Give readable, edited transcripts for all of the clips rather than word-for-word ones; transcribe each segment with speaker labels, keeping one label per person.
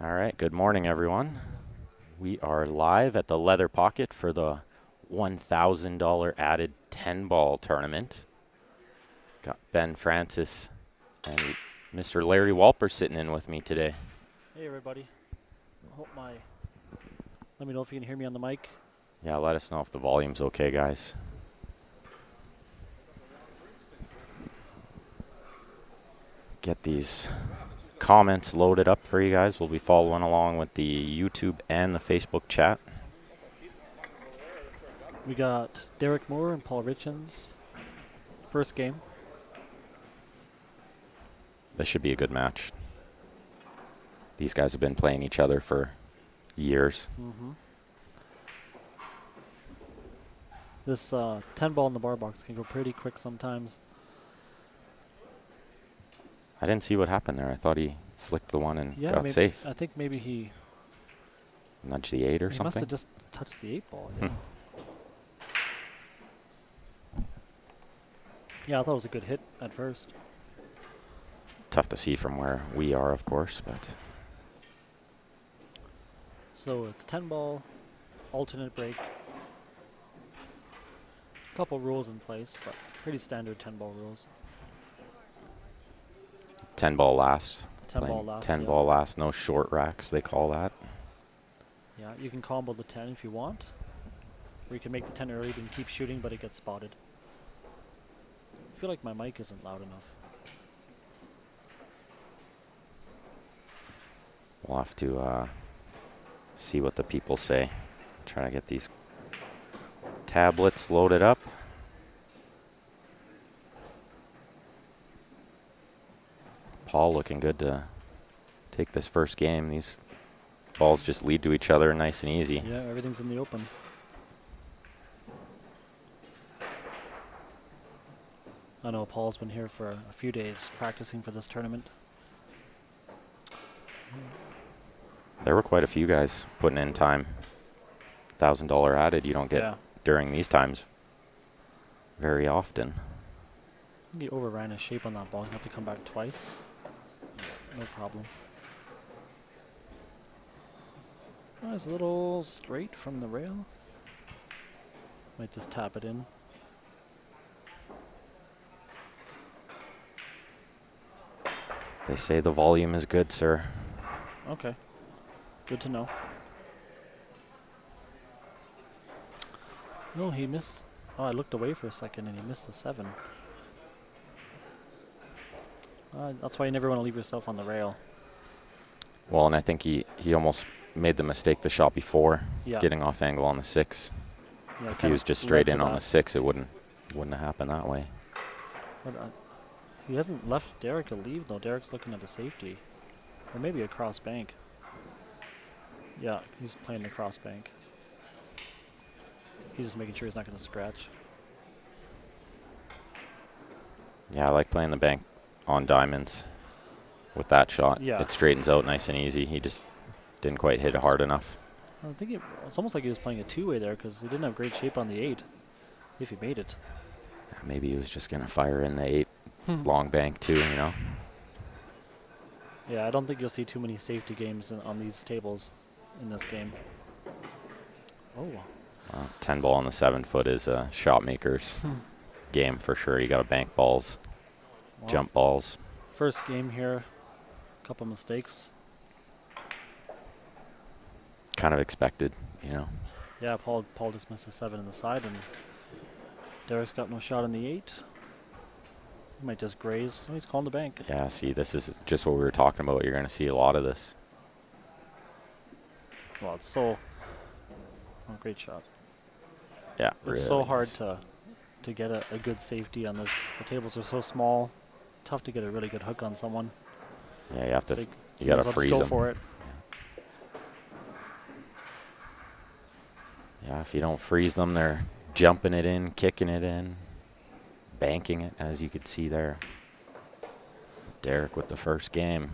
Speaker 1: All right, good morning, everyone. We are live at the Leather Pocket for the $1,000 added 10-ball tournament. Got Ben Francis and Mr. Larry Walper sitting in with me today.
Speaker 2: Hey everybody. Let me know if you can hear me on the mic.
Speaker 1: Yeah, let us know if the volume's okay, guys. Get these comments loaded up for you guys. We'll be following along with the YouTube and the Facebook chat.
Speaker 2: We got Derek Moore and Paul Richens. First game.
Speaker 1: This should be a good match. These guys have been playing each other for years.
Speaker 2: This 10 ball in the bar box can go pretty quick sometimes.
Speaker 1: I didn't see what happened there. I thought he flicked the one and got
Speaker 2: maybe,
Speaker 1: safe.
Speaker 2: I think maybe he
Speaker 1: Nudge the 8 or
Speaker 2: must
Speaker 1: something?
Speaker 2: have just touched the 8 ball. Yeah. Yeah, I thought it was a good hit at first.
Speaker 1: Tough to see from where we are, of course, but
Speaker 2: So it's 10 ball, alternate break. Couple rules in place, but pretty standard 10 ball rules.
Speaker 1: 10 ball last.
Speaker 2: 10 ball
Speaker 1: Playing
Speaker 2: last.
Speaker 1: 10
Speaker 2: yeah.
Speaker 1: ball last, no short racks, they call that.
Speaker 2: Yeah, you can combo the 10 if you want. Or you can make the 10 early and keep shooting, but it gets spotted. I feel like my mic isn't loud enough.
Speaker 1: We'll have to see what the people say. Trying to get these tablets loaded up. Paul looking good to take this first game. These balls just lead to each other nice and easy.
Speaker 2: Yeah, everything's in the open. I know Paul's been here for a few days practicing for this tournament.
Speaker 1: There were quite a few guys putting in time. $1,000 added you don't get during these times very often.
Speaker 2: I think he overran his shape on that ball. He'll have to come back twice. No problem. Oh, it's a little straight from the rail. Might just tap it in.
Speaker 1: They say the volume is good, sir.
Speaker 2: Okay. Good to know. No, he missed. Oh, I looked away for a second and he missed the 7. That's why you never want to leave yourself on the rail.
Speaker 1: Well, and I think he almost made the mistake the shot before,
Speaker 2: Yeah.
Speaker 1: getting off angle on the 6.
Speaker 2: Yeah,
Speaker 1: If he was just straight in on the 6, it wouldn't have happened that way.
Speaker 2: But, he hasn't left Derek to leave, though. Derek's looking at the safety. Or maybe a cross bank. Yeah, he's playing the cross bank. He's just making sure he's not going to scratch.
Speaker 1: Yeah, I like playing the bank on diamonds with that shot.
Speaker 2: Yeah.
Speaker 1: It straightens out nice and easy. He just didn't quite hit it hard enough.
Speaker 2: I think it's almost like he was playing a two-way there because he didn't have great shape on the 8, if he made it.
Speaker 1: Maybe he was just going to fire in the 8 long bank too, you know?
Speaker 2: Yeah, I don't think you'll see too many safety games on these tables in this game. Oh.
Speaker 1: 10 ball on the 7 foot is a shot maker's game for sure. You got to bank balls,
Speaker 2: Wow.
Speaker 1: jump balls.
Speaker 2: First game here, couple mistakes.
Speaker 1: Kind of expected, you know?
Speaker 2: Yeah, Paul just missed the 7 in the side, and Derek's got no shot in the 8. He might just graze. Oh, he's calling the bank.
Speaker 1: Yeah, see, this is just what we were talking about. You're going to see a lot of this.
Speaker 2: Well, it's so... Oh, great shot.
Speaker 1: Yeah,
Speaker 2: It's
Speaker 1: really
Speaker 2: so hard
Speaker 1: is.
Speaker 2: to get a good safety on this. The tables are so small. Tough to get a really good hook on someone.
Speaker 1: Yeah, you have to.
Speaker 2: So
Speaker 1: You got to
Speaker 2: might as well just
Speaker 1: freeze
Speaker 2: go
Speaker 1: them.
Speaker 2: for it.
Speaker 1: Yeah, if you don't freeze them, they're jumping it in, kicking it in, banking it, as you could see there. Derek with the first game.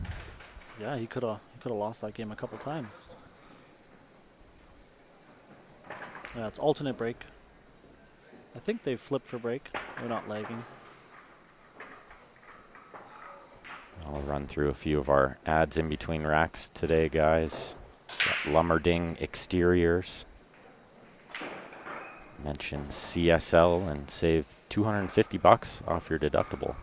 Speaker 2: Yeah, he could have lost that game a couple times. Yeah, it's alternate break. I think they flipped for break. They're not lagging.
Speaker 1: I'll run through a few of our ads in between racks today, guys. Got Lummerding Exteriors. Mention CSL and save $250 off your deductible.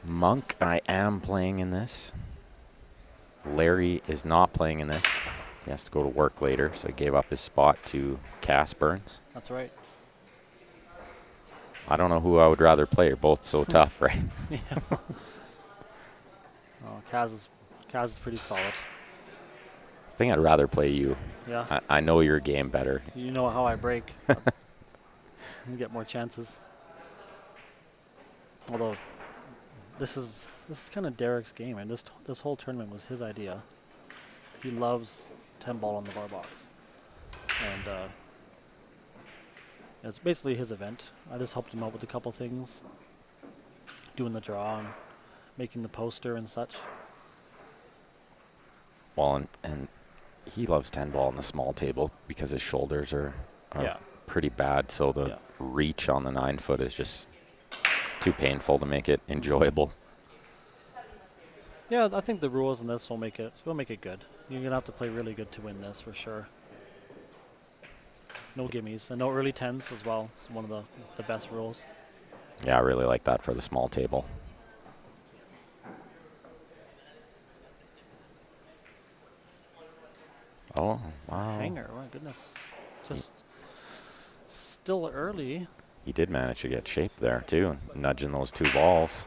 Speaker 1: Monk, I am playing in this. Larry is not playing in this. He has to go to work later, so he gave up his spot to Cass Burns.
Speaker 2: That's right.
Speaker 1: I don't know who I would rather play. They're both so tough, right?
Speaker 2: Yeah. Oh, Kaz is pretty solid.
Speaker 1: I think I'd rather play you.
Speaker 2: Yeah.
Speaker 1: I know your game better.
Speaker 2: You know how I break. You get more chances. Although this is kind of Derek's game, and this whole tournament was his idea. He loves 10 ball on the bar box, and it's basically his event. I just helped him out with a couple things, doing the draw and making the poster and such.
Speaker 1: Well, and he loves 10 ball on the small table because his shoulders are
Speaker 2: Yeah.
Speaker 1: pretty bad, so the reach on the 9 foot is just too painful to make it enjoyable.
Speaker 2: Yeah, I think the rules in this will make it good. You're gonna have to play really good to win this for sure. No gimmies and no early 10s as well. It's one of the best rules.
Speaker 1: Yeah, I really like that for the small table. Oh, wow.
Speaker 2: Hanger, my goodness. Just still early.
Speaker 1: He did manage to get shape there, too, nudging those 2 balls.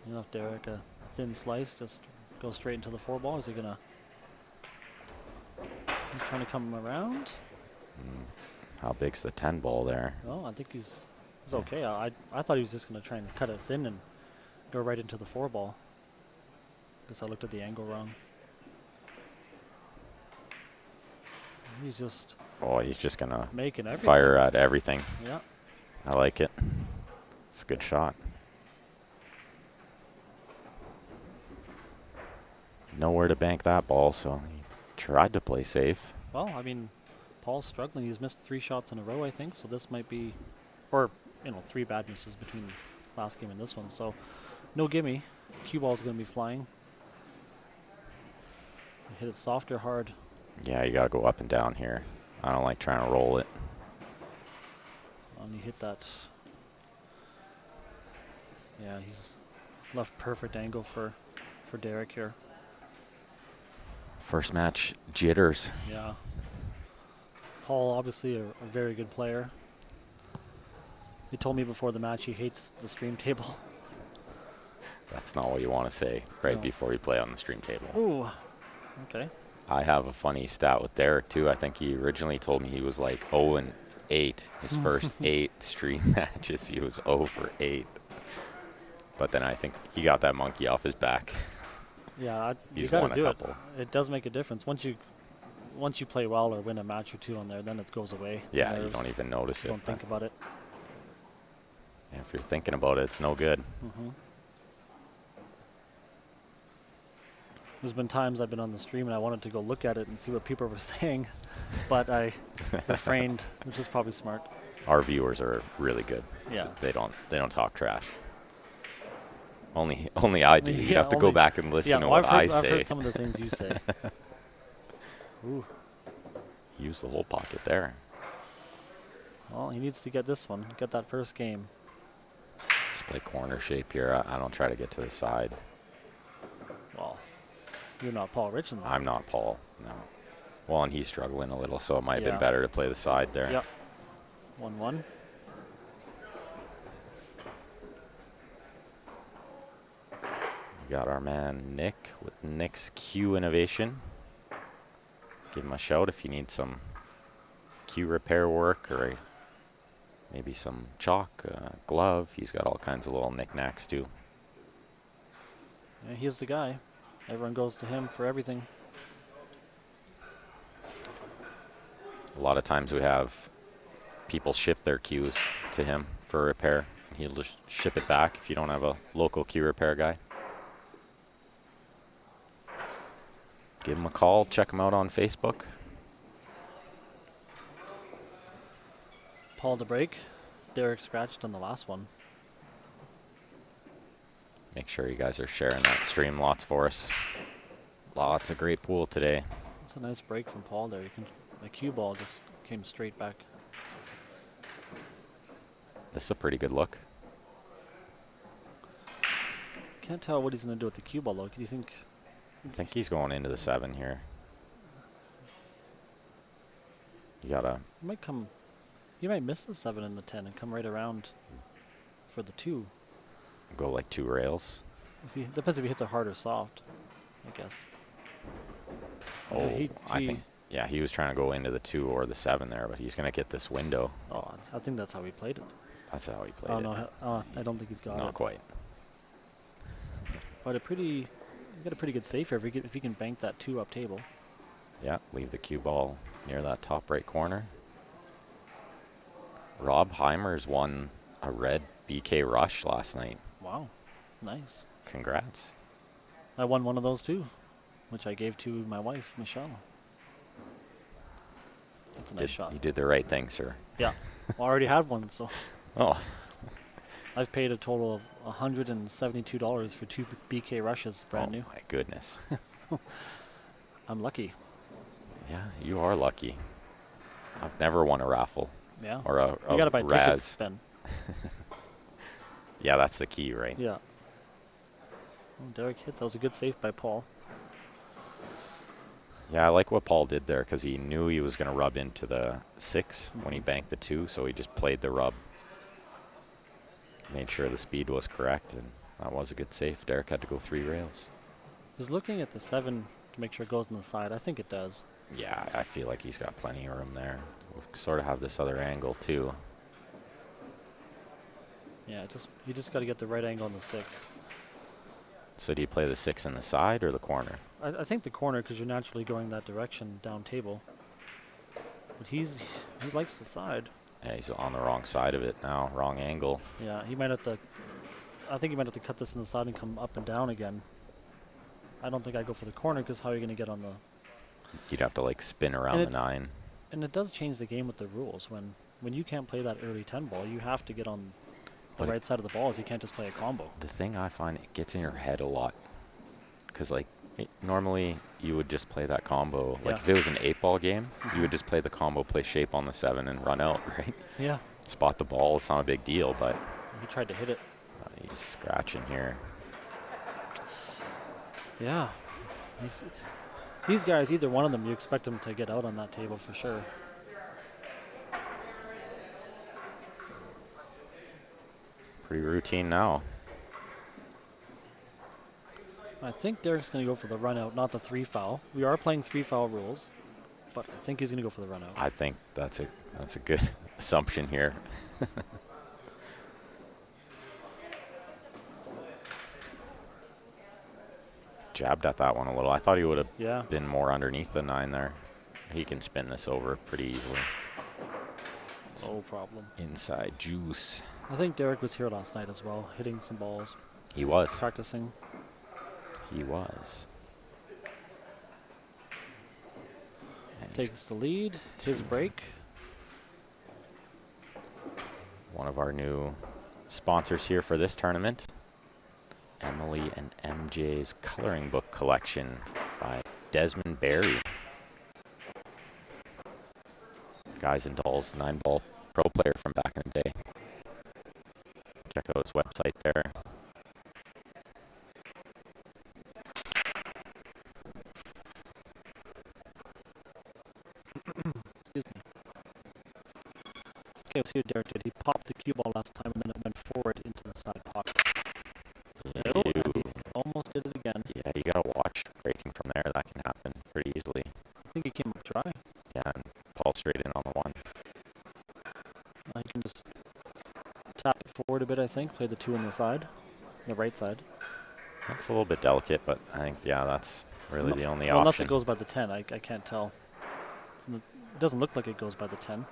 Speaker 2: You know, if Derek a thin slice, just go straight into the 4 ball. Is he gonna? He's trying to come around.
Speaker 1: How big's the 10 ball there?
Speaker 2: Oh, I think he's okay. I thought he was just gonna try and cut it thin and go right into the 4 ball. Guess I looked at the angle wrong. He's just
Speaker 1: Oh, he's just going to
Speaker 2: making everything.
Speaker 1: fire at everything.
Speaker 2: Yeah.
Speaker 1: I like it. It's a good shot. Nowhere to bank that ball, so he tried to play safe.
Speaker 2: Well, I mean, Paul's struggling. He's missed 3 shots in a row, I think. So this might be, or 3 bad misses between last game and this one. So no gimme. Cue ball's gonna be flying. Hit it soft or hard.
Speaker 1: Yeah, you got to go up and down here. I don't like trying to roll it.
Speaker 2: And you hit that. Yeah, he's left perfect angle for Derek here.
Speaker 1: First match, jitters.
Speaker 2: Yeah. Paul, obviously a very good player. He told me before the match he hates the stream table.
Speaker 1: That's not what you want to say right
Speaker 2: No.
Speaker 1: before you play on the stream table.
Speaker 2: Ooh. Okay.
Speaker 1: I have a funny stat with Derek, too. I think he originally told me he was like 0-8. His first 8 stream matches, he was 0 for 8. But then I think he got that monkey off his back.
Speaker 2: Yeah, you
Speaker 1: He's
Speaker 2: gotta
Speaker 1: won a
Speaker 2: do
Speaker 1: couple.
Speaker 2: it. It does make a difference. Once you play well or win a match or 2 on there, then it goes away.
Speaker 1: Yeah,
Speaker 2: The
Speaker 1: you
Speaker 2: nerves,
Speaker 1: don't even notice it.
Speaker 2: don't think about it.
Speaker 1: And if you're thinking about it, it's no good.
Speaker 2: Mm-hmm. There's been times I've been on the stream and I wanted to go look at it and see what people were saying, but I refrained, which is probably smart.
Speaker 1: Our viewers are really good.
Speaker 2: Yeah.
Speaker 1: They don't talk trash. Only I do. You'd
Speaker 2: Yeah,
Speaker 1: have to go
Speaker 2: only-
Speaker 1: back and listen to
Speaker 2: well,
Speaker 1: what
Speaker 2: I've
Speaker 1: say.
Speaker 2: heard some of the things you say. Ooh.
Speaker 1: Use the whole pocket there.
Speaker 2: Well, he needs to get this one. Get that first game.
Speaker 1: Just play corner shape here. I don't try to get to the side.
Speaker 2: Well, you're not Paul Richens.
Speaker 1: I'm not Paul. No. Well, and he's struggling a little, so it might have
Speaker 2: Yeah.
Speaker 1: been better to play the side there.
Speaker 2: Yep. 1-1.
Speaker 1: We got our man Nick with Nick's Q Innovation. Give him a shout if you need some Q repair work or maybe some chalk, glove. He's got all kinds of little knickknacks too.
Speaker 2: Yeah, he's the guy. Everyone goes to him for everything.
Speaker 1: A lot of times we have people ship their cues to him for repair. He'll just ship it back if you don't have a local cue repair guy. Give him a call. Check him out on Facebook.
Speaker 2: Paul to break. Derek scratched on the last one.
Speaker 1: Make sure you guys are sharing that stream lots for us. Lots of great pool today.
Speaker 2: It's a nice break from Paul there. The cue ball just came straight back.
Speaker 1: This is a pretty good look.
Speaker 2: Can't tell what he's going to do with the cue ball though. Do you think?
Speaker 1: I think he's going into the 7 here. You gotta.
Speaker 2: He might come. He might miss the 7 and the 10 and come right around for the 2.
Speaker 1: Go like 2 rails.
Speaker 2: Depends if he hits it hard or soft, I guess.
Speaker 1: Oh,
Speaker 2: He-
Speaker 1: I
Speaker 2: he-
Speaker 1: think. Yeah, he was trying to go into the 2 or the 7 there, but he's gonna get this window.
Speaker 2: Oh, I think that's how he played it.
Speaker 1: That's how he played
Speaker 2: Oh
Speaker 1: it.
Speaker 2: no, I don't think he's got
Speaker 1: Not
Speaker 2: it.
Speaker 1: quite.
Speaker 2: But he got a pretty good save here if he can bank that 2 up table.
Speaker 1: Yeah, leave the cue ball near that top right corner. Rob Heimers won a red BK Rush last night.
Speaker 2: Wow, nice.
Speaker 1: Congrats.
Speaker 2: I won one of those too, which I gave to my wife, Michelle. That's a nice shot.
Speaker 1: You did the right thing, sir.
Speaker 2: Yeah, well, I already had one, so
Speaker 1: Oh,
Speaker 2: I've paid a total of $172 for 2 BK Rushes, brand new.
Speaker 1: my goodness.
Speaker 2: I'm lucky.
Speaker 1: Yeah, you are lucky. I've never won a raffle
Speaker 2: Yeah.
Speaker 1: or a
Speaker 2: You gotta buy tickets,
Speaker 1: Raz.
Speaker 2: Ben.
Speaker 1: Yeah, that's the key, right?
Speaker 2: Yeah. Oh, Derek hits. That was a good save by Paul.
Speaker 1: Yeah, I like what Paul did there because he knew he was going to rub into the 6 when he banked the 2, so he just played the rub. Made sure the speed was correct, and that was a good save. Derek had to go 3 rails.
Speaker 2: He's looking at the 7 to make sure it goes on the side. I think it does.
Speaker 1: Yeah, I feel like he's got plenty of room there. We'll sort of have this other angle too.
Speaker 2: Yeah, you just got to get the right angle on the 6.
Speaker 1: So do you play the 6 in the side or the corner?
Speaker 2: I think the corner because you're naturally going that direction down table. But he likes the side.
Speaker 1: Yeah, he's on the wrong side of it now, wrong angle.
Speaker 2: Yeah, he might have to. I think he might have to cut this in the side and come up and down again. I don't think I go for the corner because how are you going to get on the?
Speaker 1: You'd have to like spin around
Speaker 2: And
Speaker 1: the 9.
Speaker 2: And it does change the game with the rules. When you can't play that early 10 ball, you have to get on the
Speaker 1: But
Speaker 2: right side of the balls. You can't just play a combo.
Speaker 1: The thing I find, it gets in your head a lot. Because like normally you would just play that combo. Like
Speaker 2: Yeah.
Speaker 1: if it was an 8-ball game, you would just play the combo, play shape on the 7 and run out, right?
Speaker 2: Yeah,
Speaker 1: Spot the ball, it's not a big deal, but
Speaker 2: he tried to hit it.
Speaker 1: he's scratching here.
Speaker 2: Yeah. These guys, either one of them, you expect them to get out on that table for sure.
Speaker 1: Pretty routine now.
Speaker 2: I think Derek's going to go for the run out, not the 3 foul. We are playing 3 foul rules, but I think he's going to go for the run out.
Speaker 1: I think that's a good assumption here. Jabbed at that one a little. I thought he would have
Speaker 2: Yeah.
Speaker 1: been more underneath the 9 there. He can spin this over pretty easily.
Speaker 2: No problem.
Speaker 1: Inside juice.
Speaker 2: I think Derek was here last night as well, hitting some balls,
Speaker 1: He was.
Speaker 2: practicing.
Speaker 1: He was. And he's
Speaker 2: Takes the lead. His break.
Speaker 1: one of our new sponsors here for this tournament. Emily and MJ's coloring book collection by Desmond Barry. Guys and Dolls 9-ball pro player from back in the day. Check out his website there.
Speaker 2: Excuse me. Okay, let's see what Derek did. He popped the cue ball last time and then it went forward into the side pocket. Oh, and he almost did it again.
Speaker 1: Yeah, you gotta watch breaking from there. That can happen pretty easily.
Speaker 2: I think he came up dry.
Speaker 1: Yeah, and Paul straight in on the 1.
Speaker 2: He can just tap it forward a bit, I think. Play the 2 on the side, the right side.
Speaker 1: That's a little bit delicate, but I think, yeah, that's really the only
Speaker 2: Well, unless
Speaker 1: option.
Speaker 2: it goes by the 10, I can't tell. It doesn't look like it goes by the 10.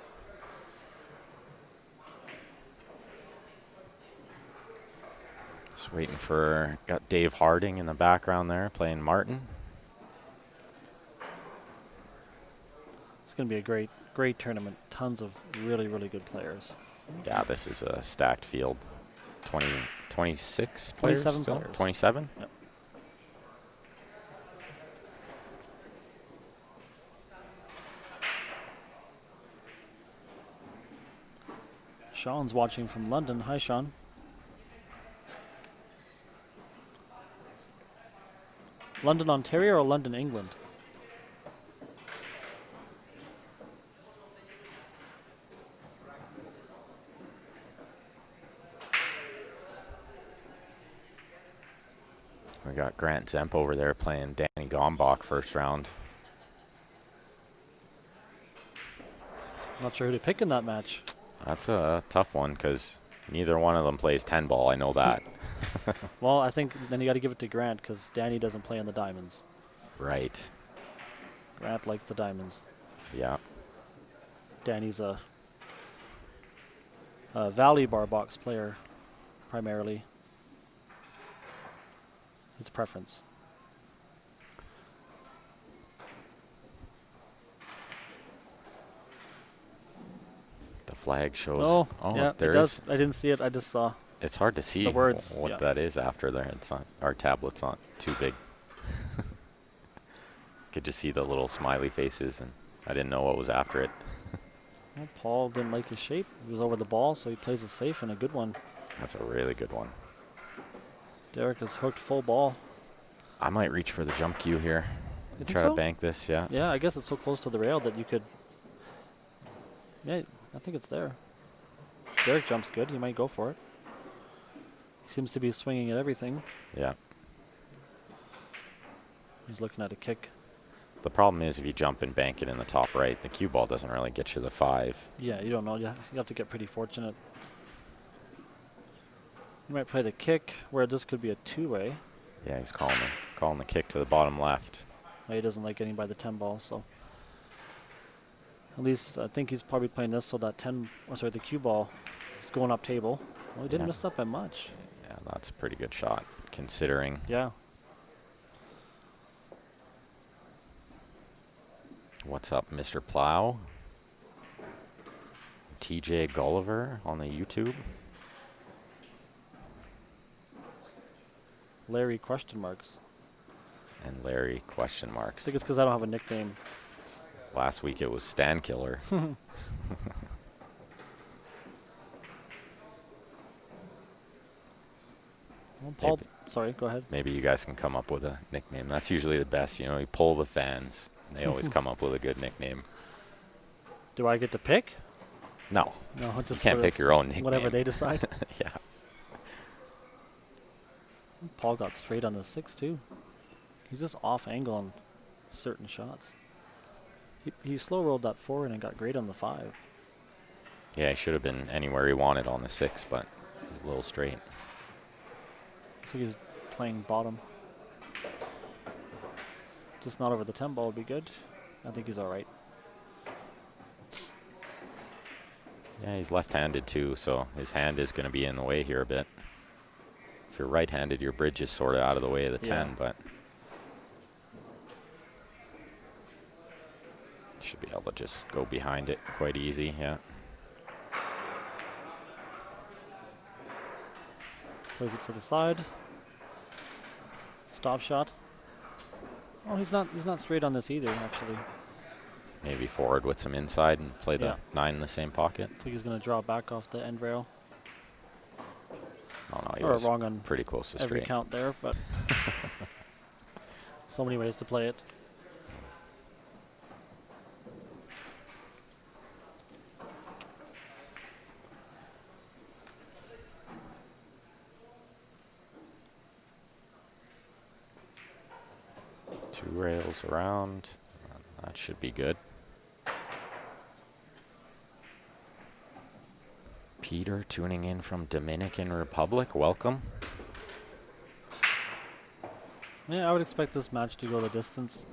Speaker 1: Just waiting for, got Dave Harding in the background there playing Martin.
Speaker 2: It's going to be a great Great tournament. Tons of really, really good players.
Speaker 1: Yeah, this is a stacked field. 20, 26 players
Speaker 2: 27
Speaker 1: still?
Speaker 2: players.
Speaker 1: 27?
Speaker 2: Yep. Sean's watching from London. Hi, Sean. London, Ontario, or London, England?
Speaker 1: We got Grant Zemp over there playing Danny Gombach first round.
Speaker 2: Not sure who to pick in that match.
Speaker 1: That's a tough one because neither one of them plays 10 ball. I know that.
Speaker 2: Well, I think then you got to give it to Grant because Danny doesn't play on the diamonds.
Speaker 1: Right.
Speaker 2: Grant likes the diamonds.
Speaker 1: Yeah.
Speaker 2: Danny's a Valley bar box player, primarily. His preference.
Speaker 1: The flag shows.
Speaker 2: Oh,
Speaker 1: Oh,
Speaker 2: yeah,
Speaker 1: there
Speaker 2: it
Speaker 1: is.
Speaker 2: does. I didn't see it. I just saw.
Speaker 1: It's hard to see
Speaker 2: The words,
Speaker 1: what
Speaker 2: yeah.
Speaker 1: that is after there. It's not, our tablet's not too big. Could just see the little smiley faces, and I didn't know what was after it.
Speaker 2: Well, Paul didn't like his shape. He was over the ball, so he plays it safe and a good one.
Speaker 1: That's a really good one.
Speaker 2: Derek has hooked full ball.
Speaker 1: I might reach for the jump cue here.
Speaker 2: You think
Speaker 1: Try
Speaker 2: so?
Speaker 1: to bank this, yeah.
Speaker 2: Yeah, I guess it's so close to the rail that you could. Yeah, I think it's there. Derek jumps good. He might go for it. He seems to be swinging at everything.
Speaker 1: Yeah.
Speaker 2: He's looking at a kick.
Speaker 1: The problem is if you jump and bank it in the top right, the cue ball doesn't really get you the 5.
Speaker 2: Yeah, you don't know. You have to get pretty fortunate. You might play the kick where this could be a two-way.
Speaker 1: Yeah, he's calling the kick to the bottom left.
Speaker 2: He doesn't like getting by the 10 ball, so at least I think he's probably playing this so that the cue ball is going up table. Well, he didn't
Speaker 1: Yeah.
Speaker 2: miss that by much.
Speaker 1: Yeah, that's a pretty good shot, considering.
Speaker 2: Yeah.
Speaker 1: What's up, Mr. Plow? TJ Gulliver on the YouTube.
Speaker 2: Larry question marks.
Speaker 1: And Larry question
Speaker 2: I
Speaker 1: marks.
Speaker 2: think it's because I don't have a nickname.
Speaker 1: Last week it was Stan Killer.
Speaker 2: Well, Paul,
Speaker 1: Maybe.
Speaker 2: sorry, go ahead.
Speaker 1: Maybe you guys can come up with a nickname. That's usually the best. You know, you poll the fans. And they always come up with a good nickname.
Speaker 2: Do I get to pick?
Speaker 1: No,
Speaker 2: No,
Speaker 1: you
Speaker 2: just
Speaker 1: can't
Speaker 2: for
Speaker 1: pick your own nickname.
Speaker 2: whatever they decide.
Speaker 1: Yeah.
Speaker 2: Paul got straight on the 6 too. He's just off angle on certain shots. He slow rolled that forward and got great on the 5.
Speaker 1: Yeah, he should have been anywhere he wanted on the 6, but he's a little straight.
Speaker 2: Looks like he's playing bottom. Just not over the 10 ball would be good. I think he's all right.
Speaker 1: Yeah, he's left-handed too, so his hand is going to be in the way here a bit. If you're right-handed, your bridge is sort of out of the way of the
Speaker 2: Yeah.
Speaker 1: 10, but should be able to just go behind it quite easy, yeah.
Speaker 2: Plays it for the side. Stop shot. Oh, he's not straight on this either, actually.
Speaker 1: Maybe forward with some inside and play the
Speaker 2: Yeah.
Speaker 1: 9 in the same pocket.
Speaker 2: Looks like he's going to draw back off the end rail.
Speaker 1: Oh, no, he
Speaker 2: Or
Speaker 1: was
Speaker 2: wrong on
Speaker 1: pretty close to
Speaker 2: every
Speaker 1: straight.
Speaker 2: count there, but so many ways to play it.
Speaker 1: Two rails around. That should be good. Peter tuning in from Dominican Republic. Welcome.
Speaker 2: Yeah, I would expect this match to go the distance.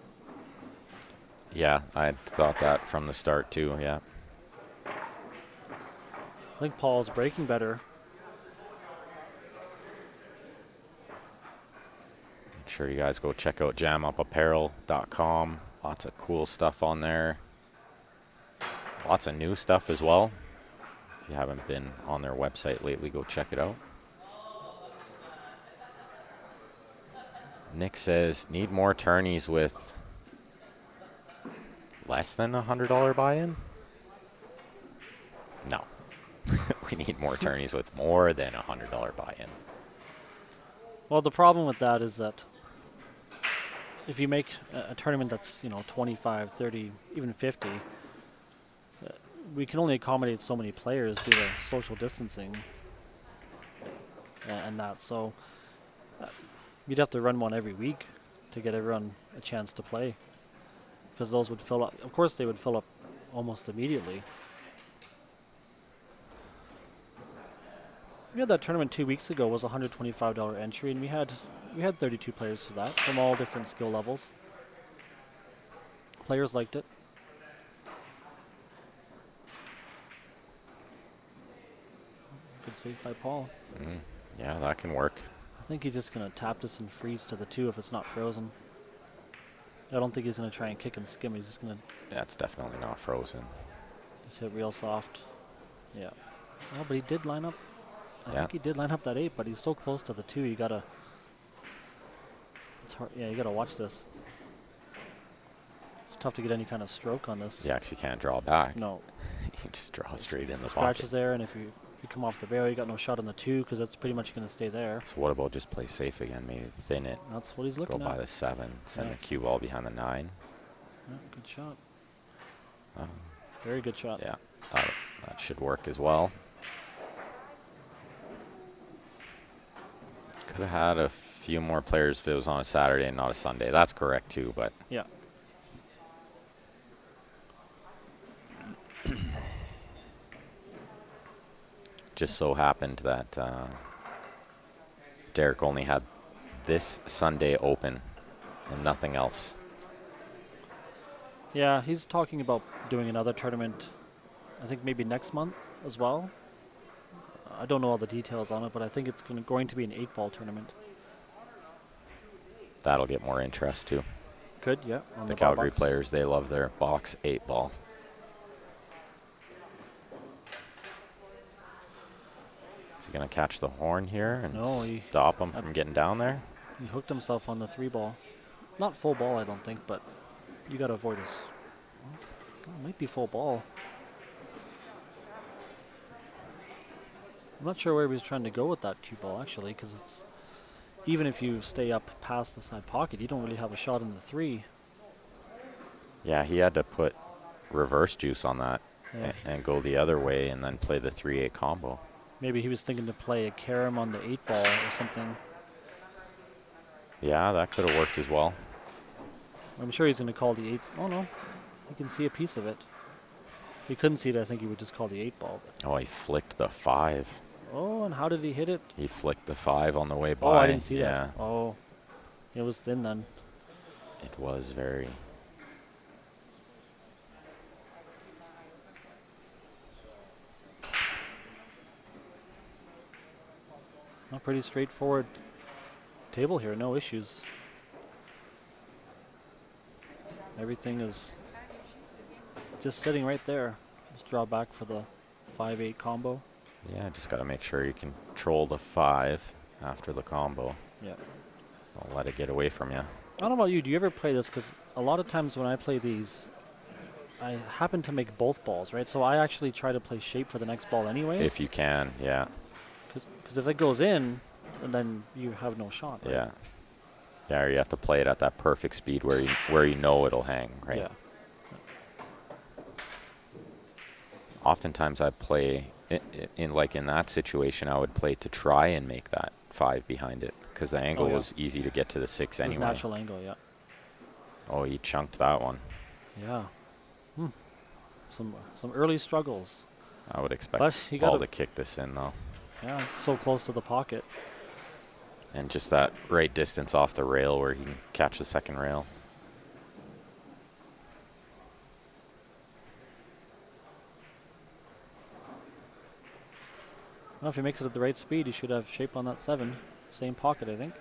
Speaker 1: Yeah, I thought that from the start too, yeah.
Speaker 2: I think Paul's breaking better.
Speaker 1: Make sure you guys go check out jamupapparel.com. Lots of cool stuff on there. Lots of new stuff as well. If you haven't been on their website lately, go check it out. Nick says, need more tourneys with less than $100 buy-in? No. We need more tourneys with more than $100 buy-in.
Speaker 2: Well, the problem with that is that if you make a tournament that's, 25, 30, even 50, we can only accommodate so many players due to social distancing and that. So you'd have to run one every week to get everyone a chance to play, because those would fill up. Of course, they would fill up almost immediately. We had that tournament 2 weeks ago. Was a $125 entry, and we had 32 players for that from all different skill levels. Players liked it. Good save by Paul.
Speaker 1: Yeah, that can work.
Speaker 2: I think he's just going to tap this and freeze to the 2 if it's not frozen. I don't think he's going to try and kick and skim. He's just going to
Speaker 1: Yeah, it's definitely not frozen.
Speaker 2: just hit real soft. Yeah. Oh, but he did line up. I
Speaker 1: Yeah.
Speaker 2: think he did line up that 8, but he's so close to the 2. You got to... It's hard. Yeah, you got to watch this. It's tough to get any kind of stroke on this.
Speaker 1: You actually can't draw back.
Speaker 2: No.
Speaker 1: You just draw straight in the
Speaker 2: Scratches
Speaker 1: pocket.
Speaker 2: there, and if you come off the barrel, you got no shot on the 2, because that's pretty much going to stay there.
Speaker 1: So what about just play safe again? Maybe thin it,
Speaker 2: That's what he's
Speaker 1: go
Speaker 2: looking
Speaker 1: by
Speaker 2: at.
Speaker 1: the 7, send
Speaker 2: Yeah.
Speaker 1: the cue ball behind the 9.
Speaker 2: Yeah, good shot.
Speaker 1: Oh,
Speaker 2: Very good shot.
Speaker 1: yeah, that should work as well. Could have had a few more players if it was on a Saturday and not a Sunday. That's correct too, but
Speaker 2: Yeah.
Speaker 1: just so happened that Derek only had this Sunday open and nothing else.
Speaker 2: Yeah, he's talking about doing another tournament, I think maybe next month as well. I don't know all the details on it, but I think it's going to be an 8-ball tournament.
Speaker 1: That'll get more interest too.
Speaker 2: Good, yeah. On
Speaker 1: The
Speaker 2: ball
Speaker 1: Calgary
Speaker 2: box.
Speaker 1: players, they love their box 8-ball. Is he going to catch the horn here and
Speaker 2: No,
Speaker 1: stop him from getting down there?
Speaker 2: He hooked himself on the 3-ball. Not full ball, I don't think, but you got to avoid his... Well, it might be full ball. I'm not sure where he was trying to go with that cue ball, actually, because it's... Even if you stay up past the side pocket, you don't really have a shot in the 3.
Speaker 1: Yeah, he had to put reverse juice on that
Speaker 2: Yeah.
Speaker 1: and go the other way and then play the 3-8 combo.
Speaker 2: Maybe he was thinking to play a carom on the 8-ball or something.
Speaker 1: Yeah, that could have worked as well.
Speaker 2: I'm sure he's going to call the 8. Oh, no. You can see a piece of it. If he couldn't see it, I think he would just call the 8-ball.
Speaker 1: Oh, he flicked the 5.
Speaker 2: Oh, and how did he hit it?
Speaker 1: He flicked the 5 on the way by.
Speaker 2: Oh, I didn't see
Speaker 1: yeah,
Speaker 2: that. Oh, it was thin then.
Speaker 1: it was very...
Speaker 2: A pretty straightforward table here. No issues. Everything is just sitting right there. Just draw back for the 5-8 combo.
Speaker 1: Yeah, just got to make sure you control the 5 after the combo.
Speaker 2: Yeah.
Speaker 1: Don't let it get away from you.
Speaker 2: I don't know about you. Do you ever play this? Because a lot of times when I play these, I happen to make both balls, right? So I actually try to play shape for the next ball anyways.
Speaker 1: If you can, yeah.
Speaker 2: Because if it goes in, then you have no shot. Right?
Speaker 1: Yeah. Yeah, or you have to play it at that perfect speed where you know it'll hang, right?
Speaker 2: Yeah.
Speaker 1: Oftentimes I play in that situation, I would play to try and make that 5 behind it because the angle
Speaker 2: yeah.
Speaker 1: was easy to get to the 6
Speaker 2: It was
Speaker 1: anyway.
Speaker 2: natural angle, yeah.
Speaker 1: Oh, he chunked that one.
Speaker 2: Yeah. Some early struggles.
Speaker 1: I would expect
Speaker 2: But he
Speaker 1: Paul
Speaker 2: got
Speaker 1: to kick this in though.
Speaker 2: Yeah, it's so close to the pocket.
Speaker 1: And just that right distance off the rail where he can catch the second rail.
Speaker 2: Well, if he makes it at the right speed, he should have shape on that 7. Same pocket, I think.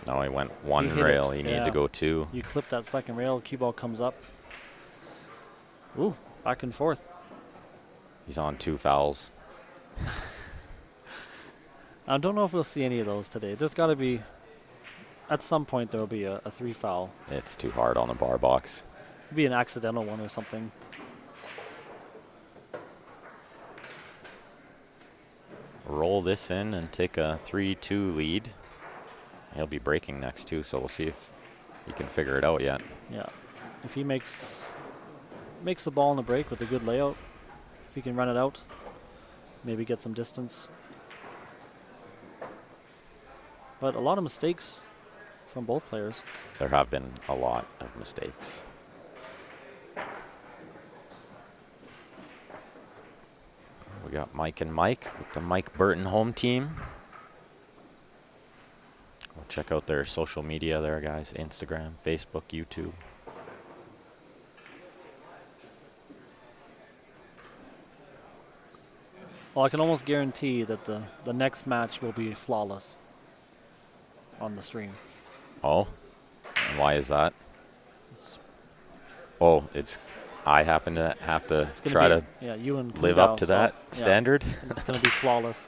Speaker 1: No, he went one
Speaker 2: He hit
Speaker 1: rail.
Speaker 2: it,
Speaker 1: He needed
Speaker 2: yeah.
Speaker 1: to go 2.
Speaker 2: You clip that second rail, cue ball comes up. Ooh, back and forth.
Speaker 1: He's on 2 fouls.
Speaker 2: I don't know if we'll see any of those today. There's got to be, at some point, there will be a 3 foul.
Speaker 1: It's too hard on the bar box.
Speaker 2: Be an accidental one or something.
Speaker 1: Roll this in and take a 3-2 lead. He'll be breaking next too, so we'll see if he can figure it out yet.
Speaker 2: Yeah. If he makes the ball in the break with a good layout, if he can run it out, maybe get some distance. But a lot of mistakes from both players.
Speaker 1: There have been a lot of mistakes. We got Mike and Mike with the Mike Burton home team. Go check out their social media there, guys. Instagram, Facebook, YouTube.
Speaker 2: Well, I can almost guarantee that the next match will be flawless on the stream.
Speaker 1: Oh, and why is that?
Speaker 2: It's,
Speaker 1: Oh, I happen to have to
Speaker 2: it's gonna
Speaker 1: try
Speaker 2: be,
Speaker 1: to
Speaker 2: yeah, you and
Speaker 1: live
Speaker 2: Kungao,
Speaker 1: up to
Speaker 2: so,
Speaker 1: that
Speaker 2: yeah,
Speaker 1: standard.
Speaker 2: it's going to be flawless.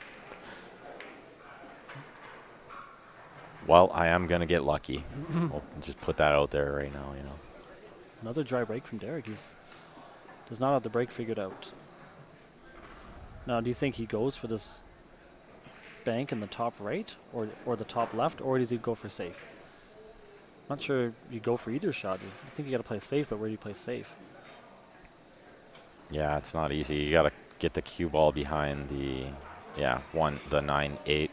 Speaker 1: Well, I am going to get lucky. We'll just put that out there right now, you know.
Speaker 2: Another dry break from Derek. He's does not have the break figured out. Now, do you think he goes for this bank in the top right or the top left, or does he go for safe? Not sure you go for either shot. I think you got to play safe, but where do you play safe?
Speaker 1: Yeah, it's not easy. You got to get the cue ball behind the 9-8-4.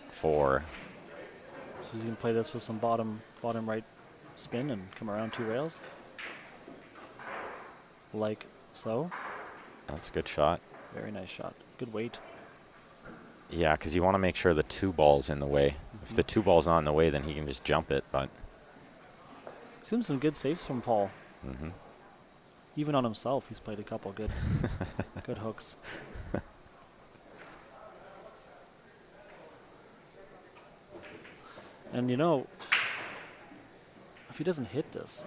Speaker 2: So he's going to play this with some bottom right spin and come around 2 rails. Like so.
Speaker 1: That's a good shot.
Speaker 2: Very nice shot. Good weight.
Speaker 1: Yeah, because you want to make sure the 2 ball's in the way. If the 2 ball's not in the way, then he can just jump it. But
Speaker 2: Seen some good saves from Paul.
Speaker 1: mm-hmm.
Speaker 2: Even on himself, he's played a couple good good hooks. And you know, if he doesn't hit this,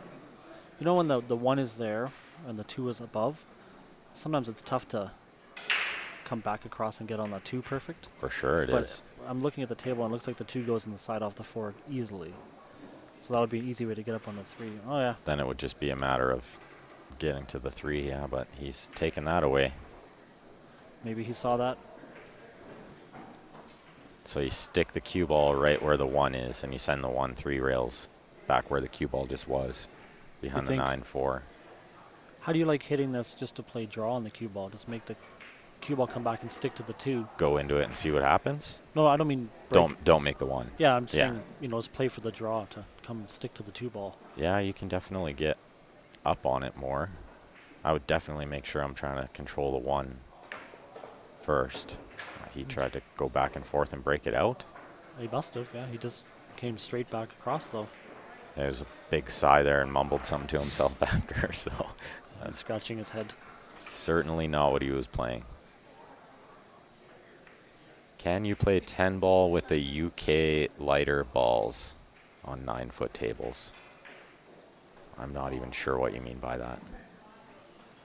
Speaker 2: you know when the 1 is there and the 2 is above, sometimes it's tough to come back across and get on that 2 perfect.
Speaker 1: For sure it
Speaker 2: But
Speaker 1: is.
Speaker 2: I'm looking at the table and it looks like the 2 goes in the side off the 4 easily. So that would be an easy way to get up on the 3. Oh yeah.
Speaker 1: Then it would just be a matter of getting to the 3, yeah, but he's taken that away.
Speaker 2: Maybe he saw that.
Speaker 1: So you stick the cue ball right where the 1 is, and you send the 1 3 rails back where the cue ball just was, behind the
Speaker 2: think-
Speaker 1: 9-4.
Speaker 2: How do you like hitting this just to play draw on the cue ball? Just make the cue ball come back and stick to the 2.
Speaker 1: Go into it and see what happens.
Speaker 2: No, I don't mean break.
Speaker 1: Don't make the 1.
Speaker 2: Yeah, I'm just
Speaker 1: Yeah.
Speaker 2: saying, just play for the draw to come stick to the 2 ball.
Speaker 1: Yeah, you can definitely get up on it more. I would definitely make sure I'm trying to control the 1 first. He tried to go back and forth and break it out.
Speaker 2: He must have, yeah. He just came straight back across, though.
Speaker 1: There's a big sigh there and mumbled something to himself after, so
Speaker 2: He's scratching his head.
Speaker 1: certainly not what he was playing. Can you play 10 ball with the UK lighter balls on 9-foot tables? I'm not even sure what you mean by that.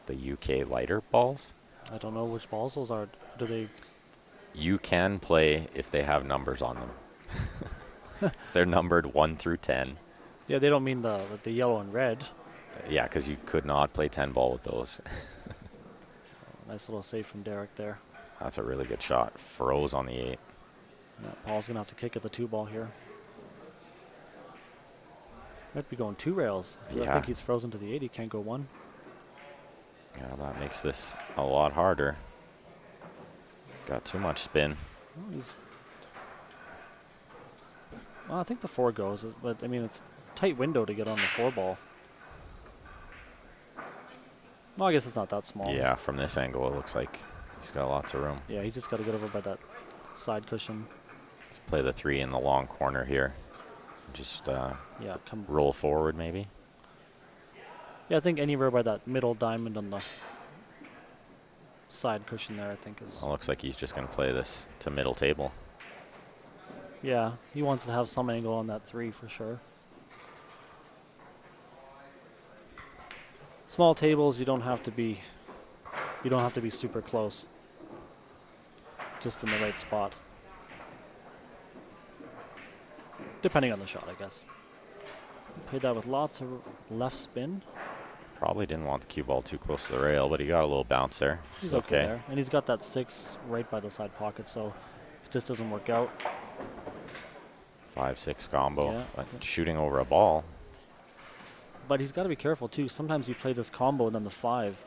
Speaker 1: The UK lighter balls?
Speaker 2: I don't know which balls those are. Do they...
Speaker 1: You can play if they have numbers on them. If they're numbered 1 through 10.
Speaker 2: Yeah, they don't mean the yellow and red.
Speaker 1: Yeah, because you could not play 10 ball with those.
Speaker 2: Nice little save from Derek there.
Speaker 1: That's a really good shot. Froze on the 8.
Speaker 2: Yeah, Paul's going to have to kick at the 2 ball here. Might be going 2 rails. I
Speaker 1: Yeah.
Speaker 2: think he's frozen to the 8. He can't go 1.
Speaker 1: Yeah, that makes this a lot harder. Got too much spin.
Speaker 2: Well, I think the 4 goes, but I mean, it's tight window to get on the 4 ball. Well, I guess it's not that small.
Speaker 1: Yeah, from this angle, it looks like he's got lots of room.
Speaker 2: Yeah, he's just got to get over by that side cushion.
Speaker 1: Let's play the 3 in the long corner here. Just
Speaker 2: Yeah, come.
Speaker 1: roll forward, maybe.
Speaker 2: Yeah, I think anywhere by that middle diamond on the side cushion there, I think is.
Speaker 1: It looks like he's just going to play this to middle table.
Speaker 2: Yeah, he wants to have some angle on that 3 for sure. Small tables, you don't have to be You don't have to be super close. Just in the right spot. Depending on the shot, I guess. Played that with lots of left spin.
Speaker 1: Probably didn't want the cue ball too close to the rail, but he got a little bounce there.
Speaker 2: He's
Speaker 1: It's
Speaker 2: okay
Speaker 1: okay.
Speaker 2: there. And he's got that 6 right by the side pocket, so if this doesn't work out.
Speaker 1: 5-6 combo.
Speaker 2: Yeah.
Speaker 1: But shooting over a ball.
Speaker 2: But he's got to be careful, too. Sometimes you play this combo and then the 5,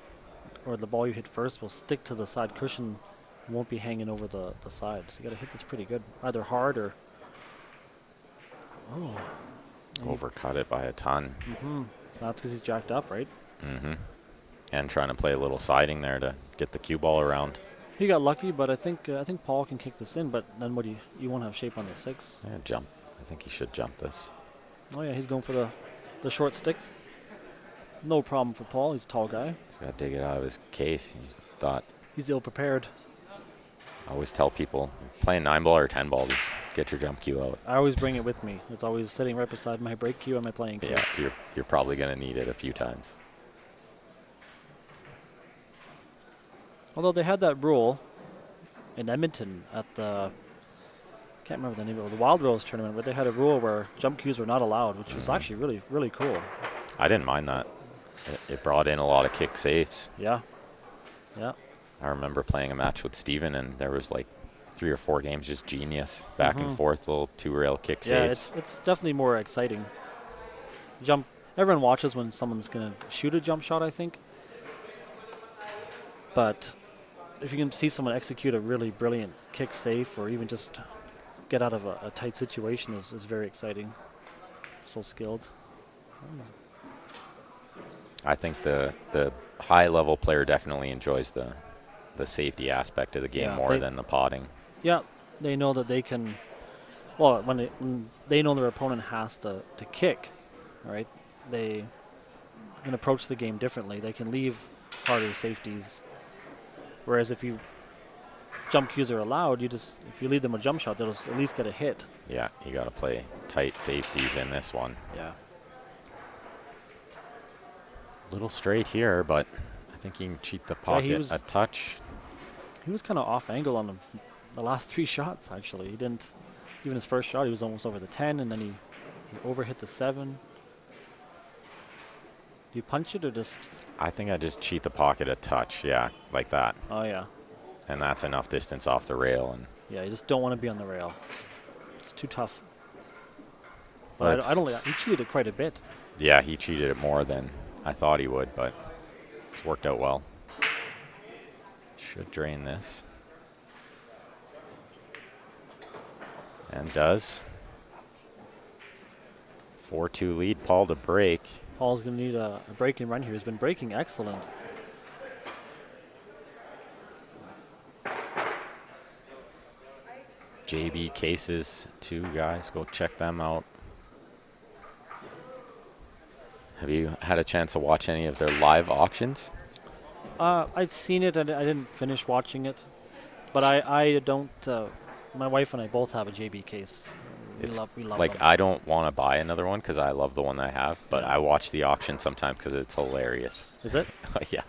Speaker 2: or the ball you hit first, will stick to the side cushion and won't be hanging over the side. So you got to hit this pretty good. Either hard or... Oh.
Speaker 1: Overcut it by a ton.
Speaker 2: Mm-hmm. That's because he's jacked up, right?
Speaker 1: Mm-hmm. And trying to play a little siding there to get the cue ball around.
Speaker 2: He got lucky, but I think Paul can kick this in. But then what do you won't have shape on the 6.
Speaker 1: Yeah, jump. I think he should jump this.
Speaker 2: Oh yeah, he's going for the short stick. No problem for Paul. He's a tall guy.
Speaker 1: He's got to dig it out of his case. He thought.
Speaker 2: He's ill prepared.
Speaker 1: I always tell people, playing 9-ball or 10-ball, just get your jump cue out.
Speaker 2: I always bring it with me. It's always sitting right beside my break cue and my playing cue.
Speaker 1: Yeah, you're probably going to need it a few times.
Speaker 2: Although they had that rule in Edmonton at the, can't remember the name of it, the Wild Rose tournament, but they had a rule where jump cues were not allowed, which was actually really, really cool.
Speaker 1: I didn't mind that. It brought in a lot of kick safes.
Speaker 2: Yeah. Yeah.
Speaker 1: I remember playing a match with Steven, and there was like 3 or 4 games just genius. Back and forth, little 2-rail kick
Speaker 2: Yeah,
Speaker 1: saves.
Speaker 2: it's definitely more exciting. Everyone watches when someone's going to shoot a jump shot, I think. But if you can see someone execute a really brilliant kick safe or even just get out of a tight situation is very exciting. So skilled.
Speaker 1: I think the high-level player definitely enjoys the safety aspect of the game
Speaker 2: Yeah,
Speaker 1: more than the potting.
Speaker 2: Yeah, they know that they can. Well, when they know their opponent has to kick, right? They can approach the game differently. They can leave harder safeties. Whereas if you jump cues are allowed, if you leave them a jump shot, they'll at least get a hit.
Speaker 1: Yeah, you got to play tight safeties in this one.
Speaker 2: Yeah.
Speaker 1: Little straight here, but I think he can cheat the pocket a touch.
Speaker 2: He was kind of off angle on the last 3 shots, actually. He didn't, even his first shot, he was almost over the 10, and then he overhit the 7. Do you punch it or just?
Speaker 1: I think I just cheat the pocket a touch, yeah, like that.
Speaker 2: Oh, yeah.
Speaker 1: And that's enough distance off the rail. And
Speaker 2: Yeah, you just don't want to be on the rail. It's too tough.
Speaker 1: Well,
Speaker 2: But I don't like he cheated it quite a bit.
Speaker 1: yeah, he cheated it more than I thought he would, but it's worked out well. Should drain this. And does. 4-2 lead, Paul to break.
Speaker 2: Paul's going to need a break and run here. He's been breaking excellent.
Speaker 1: JB Cases, 2 guys. Go check them out. Have you had a chance to watch any of their live auctions?
Speaker 2: I'd seen it and I didn't finish watching it. But I don't, my wife and I both have a JB case. We love
Speaker 1: Like,
Speaker 2: them.
Speaker 1: I don't want to buy another one because I love the one I have, but
Speaker 2: Yeah.
Speaker 1: I watch the auction sometimes because it's hilarious.
Speaker 2: Is it?
Speaker 1: Yeah.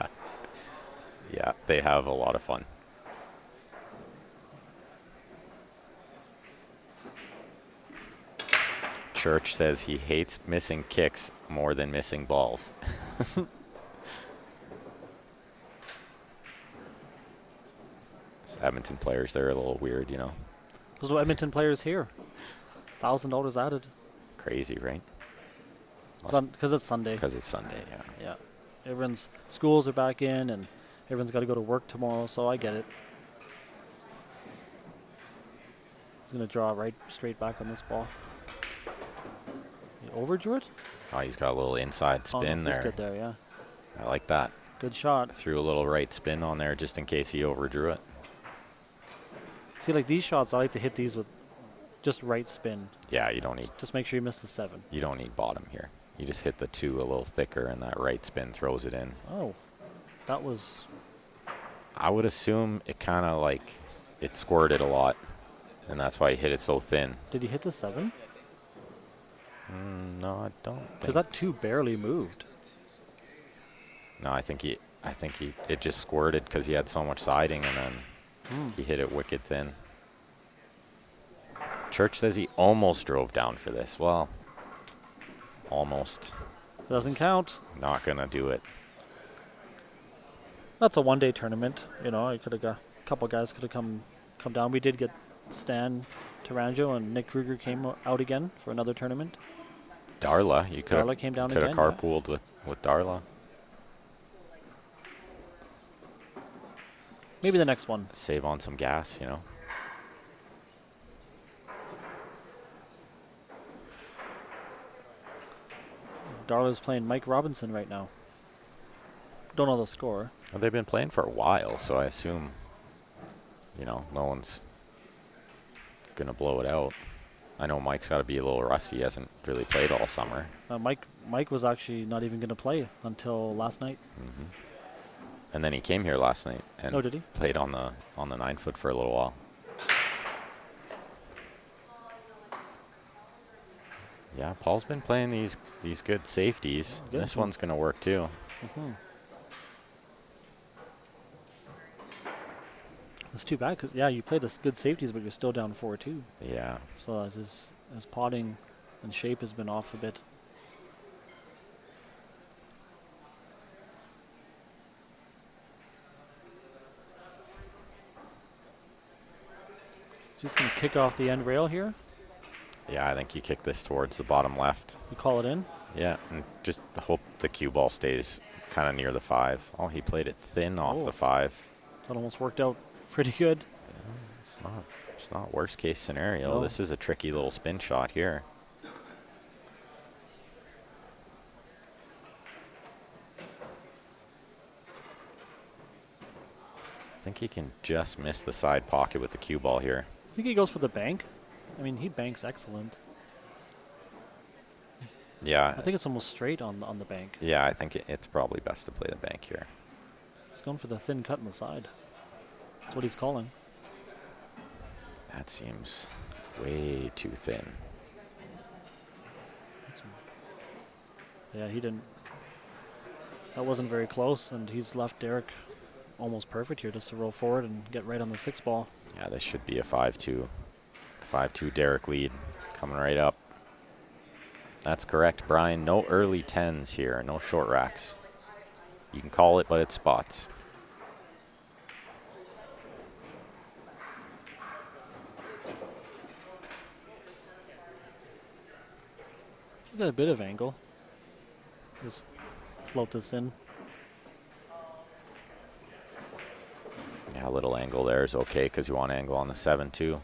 Speaker 1: Yeah, they have a lot of fun. Church says he hates missing kicks more than missing balls. These Edmonton players, they're a little weird, you know.
Speaker 2: Those are Edmonton players here. $1,000 added.
Speaker 1: Crazy, right?
Speaker 2: Because it's Sunday.
Speaker 1: Because it's Sunday, yeah.
Speaker 2: Yeah. Everyone's schools are back in and everyone's got to go to work tomorrow, so I get it. He's going to draw right straight back on this ball. He overdrew it?
Speaker 1: Oh, he's got a little inside
Speaker 2: Oh,
Speaker 1: spin
Speaker 2: no, he's
Speaker 1: there.
Speaker 2: good there, yeah.
Speaker 1: I like that.
Speaker 2: Good shot.
Speaker 1: Threw a little right spin on there just in case he overdrew it.
Speaker 2: See, like these shots, I like to hit these with just right spin.
Speaker 1: Yeah, you don't need
Speaker 2: Just make sure you miss the 7.
Speaker 1: bottom here. You just hit the 2 a little thicker, and that right spin throws it in.
Speaker 2: Oh, that was...
Speaker 1: I would assume it kind of like it squirted a lot, and that's why he hit it so thin.
Speaker 2: Did he hit the 7?
Speaker 1: No, I don't think.
Speaker 2: Because that 2 barely moved.
Speaker 1: No, I think I think it just squirted because he had so much siding, and then he hit it wicked thin. Church says he almost drove down for this. Well, almost.
Speaker 2: Doesn't count.
Speaker 1: Not gonna do it.
Speaker 2: That's a one-day tournament. You know, I could have got a couple guys could have come down. We did get Stan Taranjo and Nick Kruger came out again for another tournament.
Speaker 1: Darla, you could
Speaker 2: Darla came down
Speaker 1: have
Speaker 2: again.
Speaker 1: carpooled with Darla.
Speaker 2: Maybe the next one.
Speaker 1: Save on some gas, you know.
Speaker 2: Darla's playing Mike Robinson right now. Don't know the score.
Speaker 1: Well, they've been playing for a while, so I assume, you know, no one's gonna blow it out. I know Mike's got to be a little rusty. He hasn't really played all summer.
Speaker 2: Mike was actually not even going to play until last night.
Speaker 1: And then he came here last night and
Speaker 2: Oh, did he?
Speaker 1: played on the 9-foot for a little while. Yeah, Paul's been playing these good safeties.
Speaker 2: Good.
Speaker 1: This one's gonna work too.
Speaker 2: It's too bad because you played the good safeties, but you're still down 4-2.
Speaker 1: Yeah.
Speaker 2: So his potting and shape has been off a bit. Just gonna kick off the end rail here.
Speaker 1: Yeah, I think you kick this towards the bottom left.
Speaker 2: You call it in.
Speaker 1: Yeah, and just hope the cue ball stays kind of near the 5. Oh, he played it thin off the 5.
Speaker 2: That almost worked out pretty good.
Speaker 1: Yeah, it's not worst case scenario.
Speaker 2: No.
Speaker 1: This is a tricky little spin shot here. I think he can just miss the side pocket with the cue ball here.
Speaker 2: I think he goes for the bank. I mean, he banks excellent.
Speaker 1: Yeah.
Speaker 2: I think it's almost straight on the bank.
Speaker 1: Yeah, I think it's probably best to play the bank here.
Speaker 2: He's going for the thin cut on the side. That's what he's calling.
Speaker 1: That seems way too thin.
Speaker 2: Yeah, he didn't. That wasn't very close, and he's left Derek almost perfect here just to roll forward and get right on the 6 ball.
Speaker 1: Yeah, this should be a 5-2. 5-2 Derek lead coming right up. That's correct, Brian. No early 10s here. No short racks. You can call it, but it's spots.
Speaker 2: He's got a bit of angle. Just float this in.
Speaker 1: Yeah, a little angle there is okay because you want angle on the 7 too.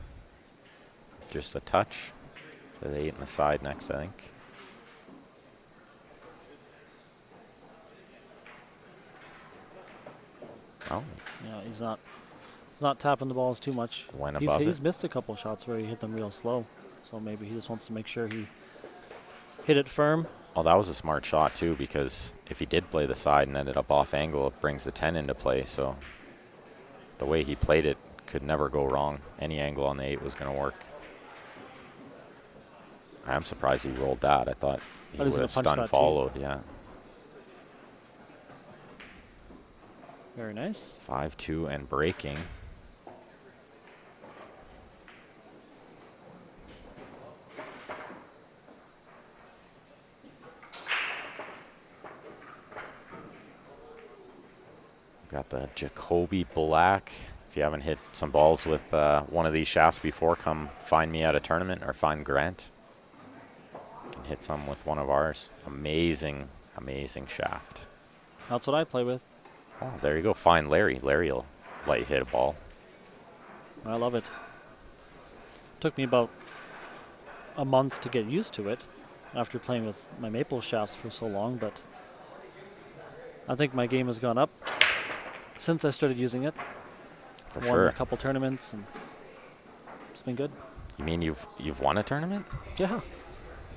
Speaker 1: Just a touch. To the 8 in the side next, I think. Oh,
Speaker 2: Yeah, he's not tapping the balls too much.
Speaker 1: went above
Speaker 2: He's
Speaker 1: it.
Speaker 2: missed a couple shots where he hit them real slow. So maybe he just wants to make sure he hit it firm.
Speaker 1: Oh, that was a smart shot too, because if he did play the side and ended up off angle, it brings the 10 into play. So the way he played it could never go wrong. Any angle on the 8 was going to work. I'm surprised he rolled that. I thought he
Speaker 2: Thought he was
Speaker 1: would
Speaker 2: gonna
Speaker 1: have
Speaker 2: punch that
Speaker 1: stun
Speaker 2: too.
Speaker 1: followed. Yeah.
Speaker 2: Very nice.
Speaker 1: 5-2 and breaking. Got the Jacoby Black. If you haven't hit some balls with one of these shafts before, come find me at a tournament or find Grant. You can hit some with one of ours. Amazing, amazing shaft.
Speaker 2: That's what I play with.
Speaker 1: Oh, there you go. Find Larry. Larry will let you hit a ball.
Speaker 2: I love it. Took me about a month to get used to it after playing with my maple shafts for so long, but I think my game has gone up since I started using it.
Speaker 1: For
Speaker 2: Won
Speaker 1: sure.
Speaker 2: a couple tournaments, and it's been good.
Speaker 1: You mean you've won a tournament?
Speaker 2: Yeah.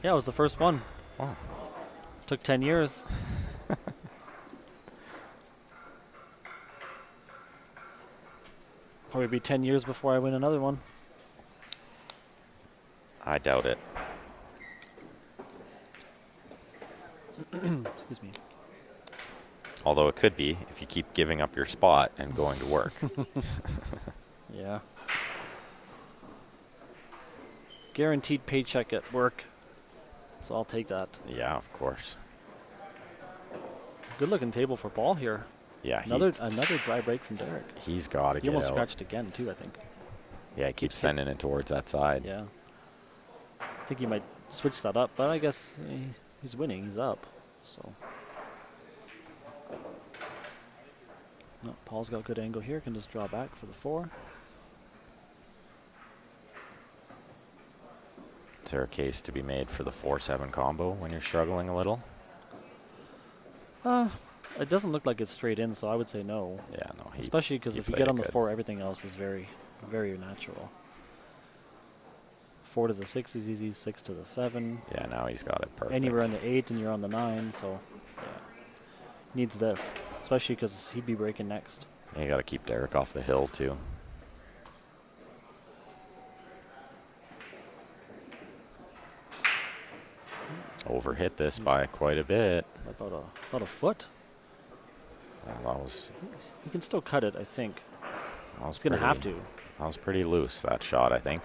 Speaker 2: Yeah, it was the first one.
Speaker 1: Oh.
Speaker 2: Took 10 years. Probably be 10 years before I win another one.
Speaker 1: I doubt it.
Speaker 2: Excuse me.
Speaker 1: Although it could be if you keep giving up your spot and going to work.
Speaker 2: Yeah. Guaranteed paycheck at work. So I'll take that.
Speaker 1: Yeah, of course.
Speaker 2: Good looking table for Paul here.
Speaker 1: Yeah,
Speaker 2: Another dry break from Derek.
Speaker 1: he's got to
Speaker 2: He
Speaker 1: get
Speaker 2: almost
Speaker 1: out.
Speaker 2: scratched again too, I think.
Speaker 1: Yeah, he keeps sending it towards that side.
Speaker 2: Yeah. I think he might switch that up, but I guess he's winning. He's up. So. No, Paul's got a good angle here. Can just draw back for the 4.
Speaker 1: Is there a case to be made for the 4-7 combo when you're struggling a little?
Speaker 2: It doesn't look like it's straight in, so I would say no.
Speaker 1: Yeah, no.
Speaker 2: Especially because
Speaker 1: he
Speaker 2: if you
Speaker 1: played
Speaker 2: get
Speaker 1: it
Speaker 2: on the
Speaker 1: good.
Speaker 2: 4, everything else is very, very natural. 4 to the 6 is easy. 6 to the 7.
Speaker 1: Yeah, now he's got it perfect.
Speaker 2: Anywhere on the 8 and you're on the 9, so yeah. Needs this, especially because he'd be breaking next.
Speaker 1: Yeah, you got to keep Derek off the hill too. Overhit this by quite a bit.
Speaker 2: About a foot.
Speaker 1: That was
Speaker 2: He can still cut it, I think.
Speaker 1: that was
Speaker 2: He's gonna have
Speaker 1: pretty-
Speaker 2: to.
Speaker 1: That was pretty loose, that shot, I think.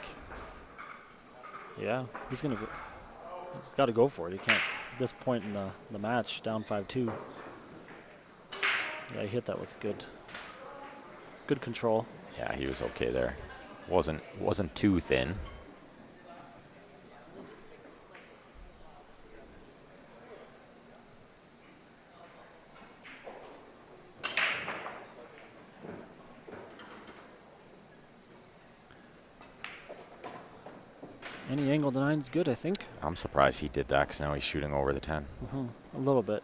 Speaker 2: Yeah, he's gonna. He's got to go for it. He can't. At this point in the match, down 5-2. Yeah, he hit that with good control.
Speaker 1: Yeah, he was okay there. Wasn't too thin.
Speaker 2: Any angle to 9's good, I think.
Speaker 1: I'm surprised he did that because now he's shooting over the 10.
Speaker 2: A little bit.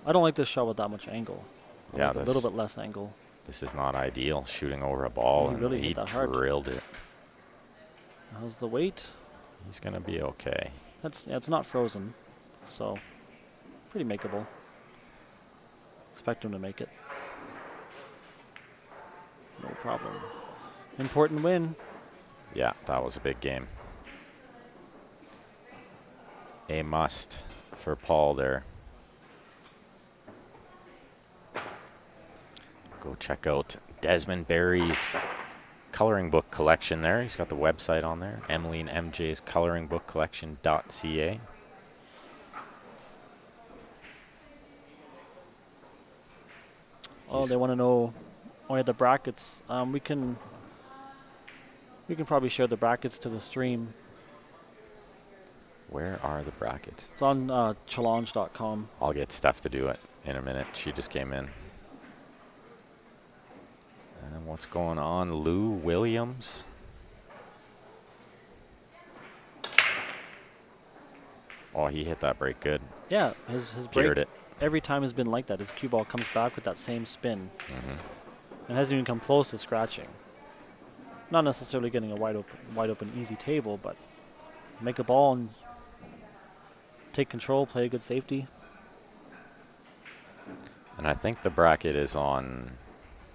Speaker 2: I don't like this shot with that much angle. I
Speaker 1: Yeah,
Speaker 2: like a little bit less angle.
Speaker 1: This is not ideal, shooting over a ball,
Speaker 2: He
Speaker 1: and
Speaker 2: really
Speaker 1: he
Speaker 2: hit that hard.
Speaker 1: drilled it.
Speaker 2: How's the weight?
Speaker 1: He's going to be okay.
Speaker 2: It's not frozen, so pretty makeable. Expect him to make it. No problem. Important win.
Speaker 1: Yeah, that was a big game. A must for Paul there. Go check out Desmond Barry's coloring book collection there. He's got the website on there, Emily and MJ's coloring book collection.ca.
Speaker 2: Oh, they want to know. Oh, yeah, the brackets. We can probably share the brackets to the stream.
Speaker 1: Where are the brackets?
Speaker 2: It's on challenge.com.
Speaker 1: I'll get Steph to do it in a minute. She just came in. And what's going on? Lou Williams. Oh, he hit that break good.
Speaker 2: Yeah, his
Speaker 1: Geared
Speaker 2: break
Speaker 1: it.
Speaker 2: every time has been like that. His cue ball comes back with that same spin.
Speaker 1: Mm-hmm.
Speaker 2: And hasn't even come close to scratching. Not necessarily getting a wide open, easy table, but make a ball and take control, play a good safety.
Speaker 1: And I think the bracket is on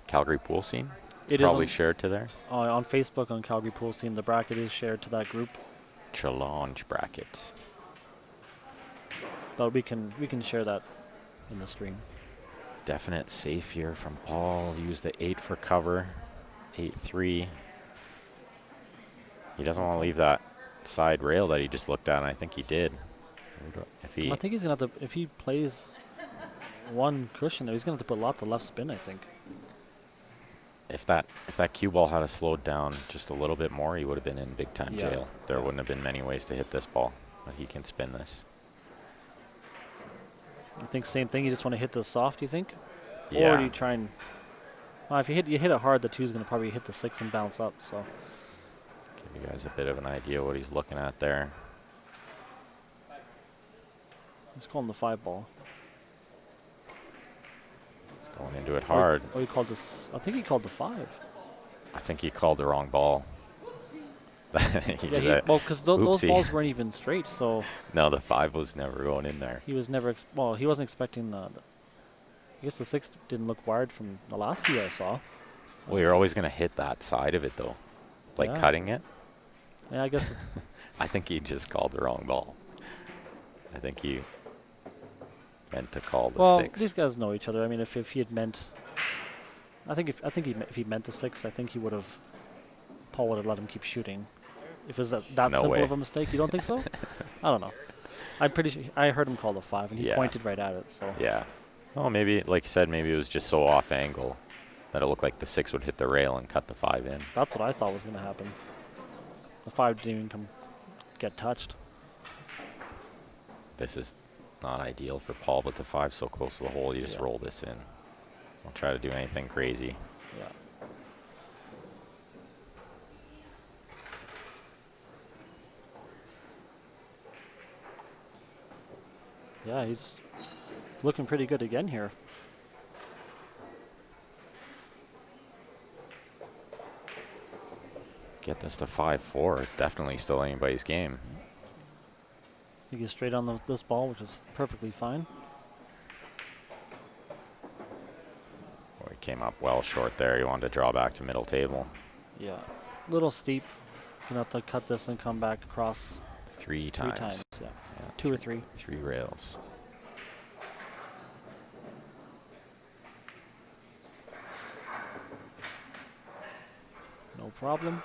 Speaker 1: Calgary Pool Scene.
Speaker 2: It is
Speaker 1: Probably
Speaker 2: on,
Speaker 1: shared to there.
Speaker 2: on Facebook on Calgary Pool Scene. The bracket is shared to that group,
Speaker 1: Challenge bracket.
Speaker 2: but we can share that in the stream.
Speaker 1: Definite safe here from Paul. Use the 8 for cover. 8-3. He doesn't want to leave that side rail that he just looked at, and I think he did. If he
Speaker 2: I think he's gonna have to, if he plays one cushion there, he's gonna have to put lots of left spin, I think.
Speaker 1: if that cue ball had slowed down just a little bit more, he would have been in big time
Speaker 2: Yeah.
Speaker 1: jail. There wouldn't have been many ways to hit this ball, but he can spin this.
Speaker 2: I think same thing. You just want to hit the soft, you think?
Speaker 1: Yeah.
Speaker 2: Or do you try and? Well, if you hit it hard, the 2's gonna probably hit the 6 and bounce up. So
Speaker 1: Give you guys a bit of an idea what he's looking at there.
Speaker 2: let's call him the 5 ball.
Speaker 1: He's going into it hard.
Speaker 2: Oh, he called this. I think he called the 5.
Speaker 1: I think he called the wrong ball. He
Speaker 2: Yeah,
Speaker 1: said-
Speaker 2: well, because those
Speaker 1: oopsie.
Speaker 2: balls weren't even straight, so
Speaker 1: No, the 5 was never going in there.
Speaker 2: he was never. He wasn't expecting the. I guess the 6 didn't look wired from the last few I saw.
Speaker 1: Well, you're always going to hit that side of it, though. Like
Speaker 2: Yeah.
Speaker 1: cutting it.
Speaker 2: Yeah, I guess.
Speaker 1: I think he just called the wrong ball. I think he meant to call the
Speaker 2: Well,
Speaker 1: 6.
Speaker 2: these guys know each other. I mean, if he had meant, if he meant the 6, I think he would have. Paul would have let him keep shooting. If it's that
Speaker 1: No
Speaker 2: simple
Speaker 1: way.
Speaker 2: of a mistake, you don't think so? I don't know. I'm pretty sure I heard him call the 5, and he
Speaker 1: Yeah.
Speaker 2: pointed right at it. So
Speaker 1: Yeah. Oh, maybe, like you said, maybe it was just so off angle that it looked like the 6 would hit the rail and cut the 5 in.
Speaker 2: that's what I thought was going to happen. The 5 didn't even get touched.
Speaker 1: This is not ideal for Paul, but the 5's so close to the hole, you just roll this in. Don't try to do anything crazy.
Speaker 2: Yeah. Yeah, he's looking pretty good again here.
Speaker 1: Get this to 5-4. Definitely still anybody's game.
Speaker 2: He gets straight on this ball, which is perfectly fine.
Speaker 1: Well, he came up well short there. He wanted to draw back to middle table.
Speaker 2: Yeah. Little steep. Gonna have to cut this and come back across
Speaker 1: Three
Speaker 2: 3
Speaker 1: times.
Speaker 2: times. Yeah.
Speaker 1: Yeah,
Speaker 2: 2 or 3.
Speaker 1: 3 rails.
Speaker 2: No problem.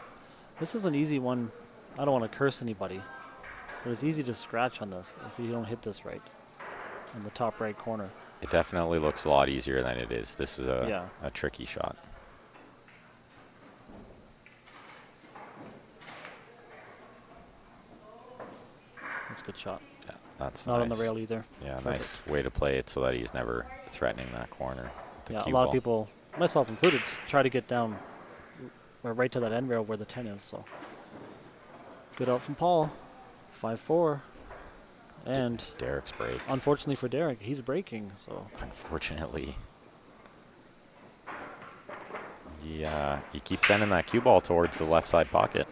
Speaker 2: This is an easy one. I don't want to curse anybody, but it's easy to scratch on this if you don't hit this right in the top right corner.
Speaker 1: It definitely looks a lot easier than it is. This is
Speaker 2: Yeah.
Speaker 1: a tricky shot.
Speaker 2: That's a good shot.
Speaker 1: Yeah, that's
Speaker 2: Not
Speaker 1: nice.
Speaker 2: on the rail either.
Speaker 1: Yeah,
Speaker 2: Perfect.
Speaker 1: nice way to play it so that he's never threatening that corner. with the
Speaker 2: Yeah, a
Speaker 1: cue
Speaker 2: lot
Speaker 1: ball.
Speaker 2: of people, myself included, try to get down right to that end rail where the 10 is. So good out from Paul. 5-4. And
Speaker 1: Derek's break.
Speaker 2: unfortunately for Derek, he's breaking. So
Speaker 1: Unfortunately. He keeps sending that cue ball towards the left side pocket.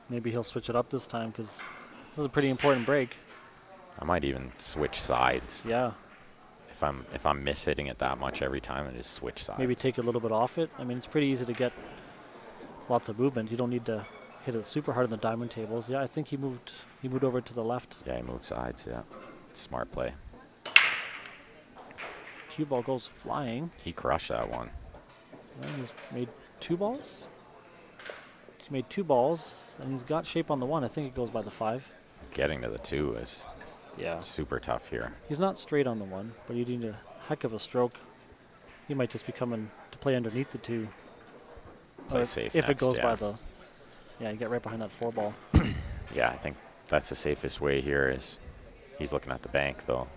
Speaker 2: maybe he'll switch it up this time because this is a pretty important break.
Speaker 1: I might even switch sides.
Speaker 2: Yeah.
Speaker 1: If I'm mishitting it that much every time, I just switch sides.
Speaker 2: Maybe take a little bit off it. I mean, it's pretty easy to get lots of movement. You don't need to hit it super hard in the diamond tables. Yeah, I think he moved over to the left.
Speaker 1: Yeah, he moved sides, yeah. Smart play.
Speaker 2: Cue ball goes flying.
Speaker 1: He crushed that one.
Speaker 2: And he's made 2 balls. He's made 2 balls, and he's got shape on the 1. I think it goes by the 5.
Speaker 1: Getting to the 2 is
Speaker 2: Yeah.
Speaker 1: super tough here.
Speaker 2: He's not straight on the 1, but you need a heck of a stroke. He might just be coming to play underneath the 2.
Speaker 1: Play
Speaker 2: Or
Speaker 1: safe
Speaker 2: if it
Speaker 1: next,
Speaker 2: goes
Speaker 1: yeah.
Speaker 2: by the... Yeah, you get right behind that 4 ball.
Speaker 1: Yeah, I think that's the safest way here is he's looking at the bank, though.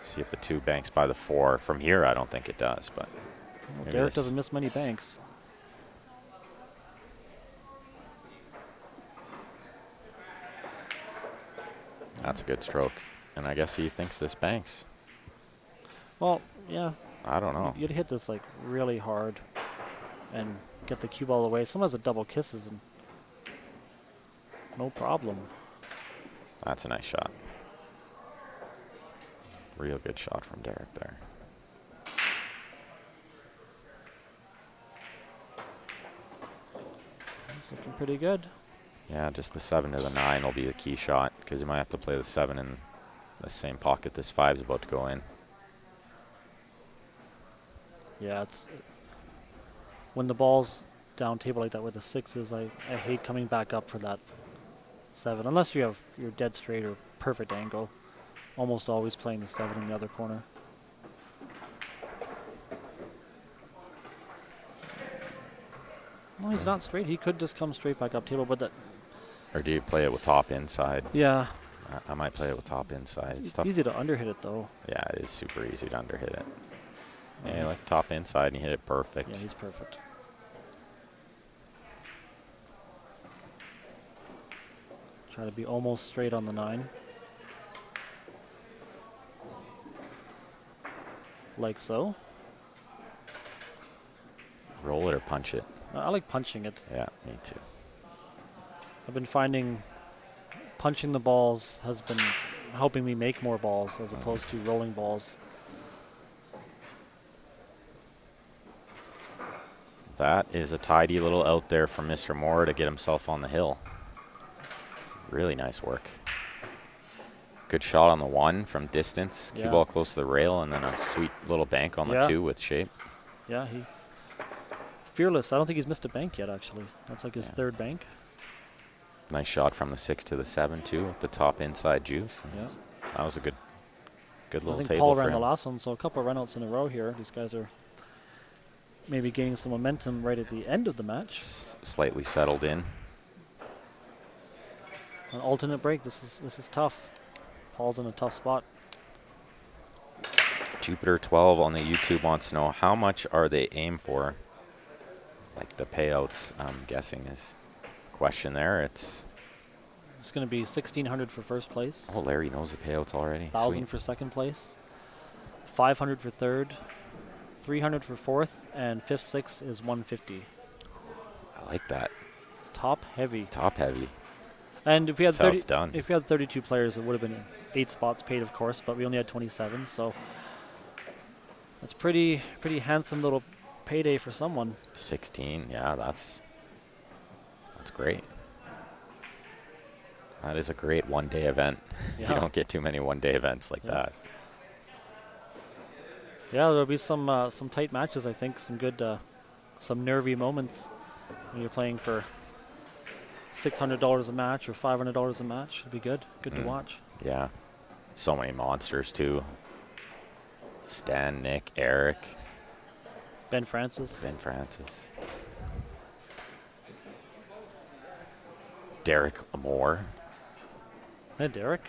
Speaker 1: See if the 2 banks by the 4. From here, I don't think it does, but
Speaker 2: Well,
Speaker 1: maybe
Speaker 2: Derek
Speaker 1: this-
Speaker 2: doesn't miss many banks.
Speaker 1: that's a good stroke. And I guess he thinks this banks.
Speaker 2: Well, yeah,
Speaker 1: I don't know.
Speaker 2: you'd hit this like really hard and get the cue ball away. Sometimes it double kisses and no problem.
Speaker 1: That's a nice shot. Real good shot from Derek there.
Speaker 2: It's looking pretty good.
Speaker 1: Yeah, just the 7 to the 9 will be the key shot because you might have to play the 7 in the same pocket this 5's about to go in.
Speaker 2: Yeah, it's when the ball's down table like that with the 6s, I hate coming back up for that 7 unless you're dead straight or perfect angle. Almost always playing the 7 in the other corner. No, he's not straight. He could just come straight back up table, but that
Speaker 1: Or do you play it with top inside?
Speaker 2: yeah,
Speaker 1: I might play it with top inside. It's
Speaker 2: it's
Speaker 1: tough.
Speaker 2: easy to underhit it though.
Speaker 1: Yeah, it is super easy to underhit it. Yeah, like top inside and you hit it perfect.
Speaker 2: Yeah, he's perfect. Try to be almost straight on the 9. Like so.
Speaker 1: Roll it or punch it.
Speaker 2: I like punching it.
Speaker 1: Yeah, me too.
Speaker 2: I've been finding punching the balls has been helping me make more balls as opposed to rolling balls.
Speaker 1: That is a tidy little out there from Mr. Moore to get himself on the hill. Really nice work. Good shot on the 1 from distance. Cue
Speaker 2: Yeah.
Speaker 1: ball close to the rail, and then a sweet little bank on the
Speaker 2: Yeah.
Speaker 1: 2 with shape.
Speaker 2: Yeah, he fearless. I don't think he's missed a bank yet. Actually, that's like his
Speaker 1: Yeah.
Speaker 2: third bank.
Speaker 1: Nice shot from the 6 to the 7 too, with the top inside juice.
Speaker 2: Yeah.
Speaker 1: That was a good
Speaker 2: I
Speaker 1: little
Speaker 2: think
Speaker 1: table
Speaker 2: Paul
Speaker 1: for
Speaker 2: ran the
Speaker 1: him.
Speaker 2: last one, so a couple of runouts in a row here. These guys are maybe gaining some momentum right at the end of the match.
Speaker 1: Slightly settled in.
Speaker 2: An alternate break. This is tough. Paul's in a tough spot.
Speaker 1: Jupiter 12 on the YouTube wants to know how much are they aim for? Like the payouts, I'm guessing is the question there. It's
Speaker 2: It's going to be 1,600 for first place.
Speaker 1: oh, Larry knows the payouts already.
Speaker 2: 1,000
Speaker 1: Sweet.
Speaker 2: for second place. 500 for third. 300 for fourth, and fifth, sixth is 150.
Speaker 1: I like that.
Speaker 2: Top heavy.
Speaker 1: Top heavy.
Speaker 2: And if we had
Speaker 1: That's how it's done.
Speaker 2: if we had 32 players, it would have been 8 spots paid, of course, but we only had 27, so that's pretty handsome little payday for someone.
Speaker 1: 16. Yeah, that's great. That is a great one-day event.
Speaker 2: Yeah.
Speaker 1: You don't get too many one-day events like
Speaker 2: Yeah.
Speaker 1: that.
Speaker 2: Yeah, there'll be some tight matches. I think some good, some nervy moments when you're playing for $600 a match or $500 a match. It'll be good to watch.
Speaker 1: Yeah. So many monsters too. Stan, Nick, Eric,
Speaker 2: Ben Francis.
Speaker 1: Ben Francis. Derek Moore.
Speaker 2: Hey, Derek.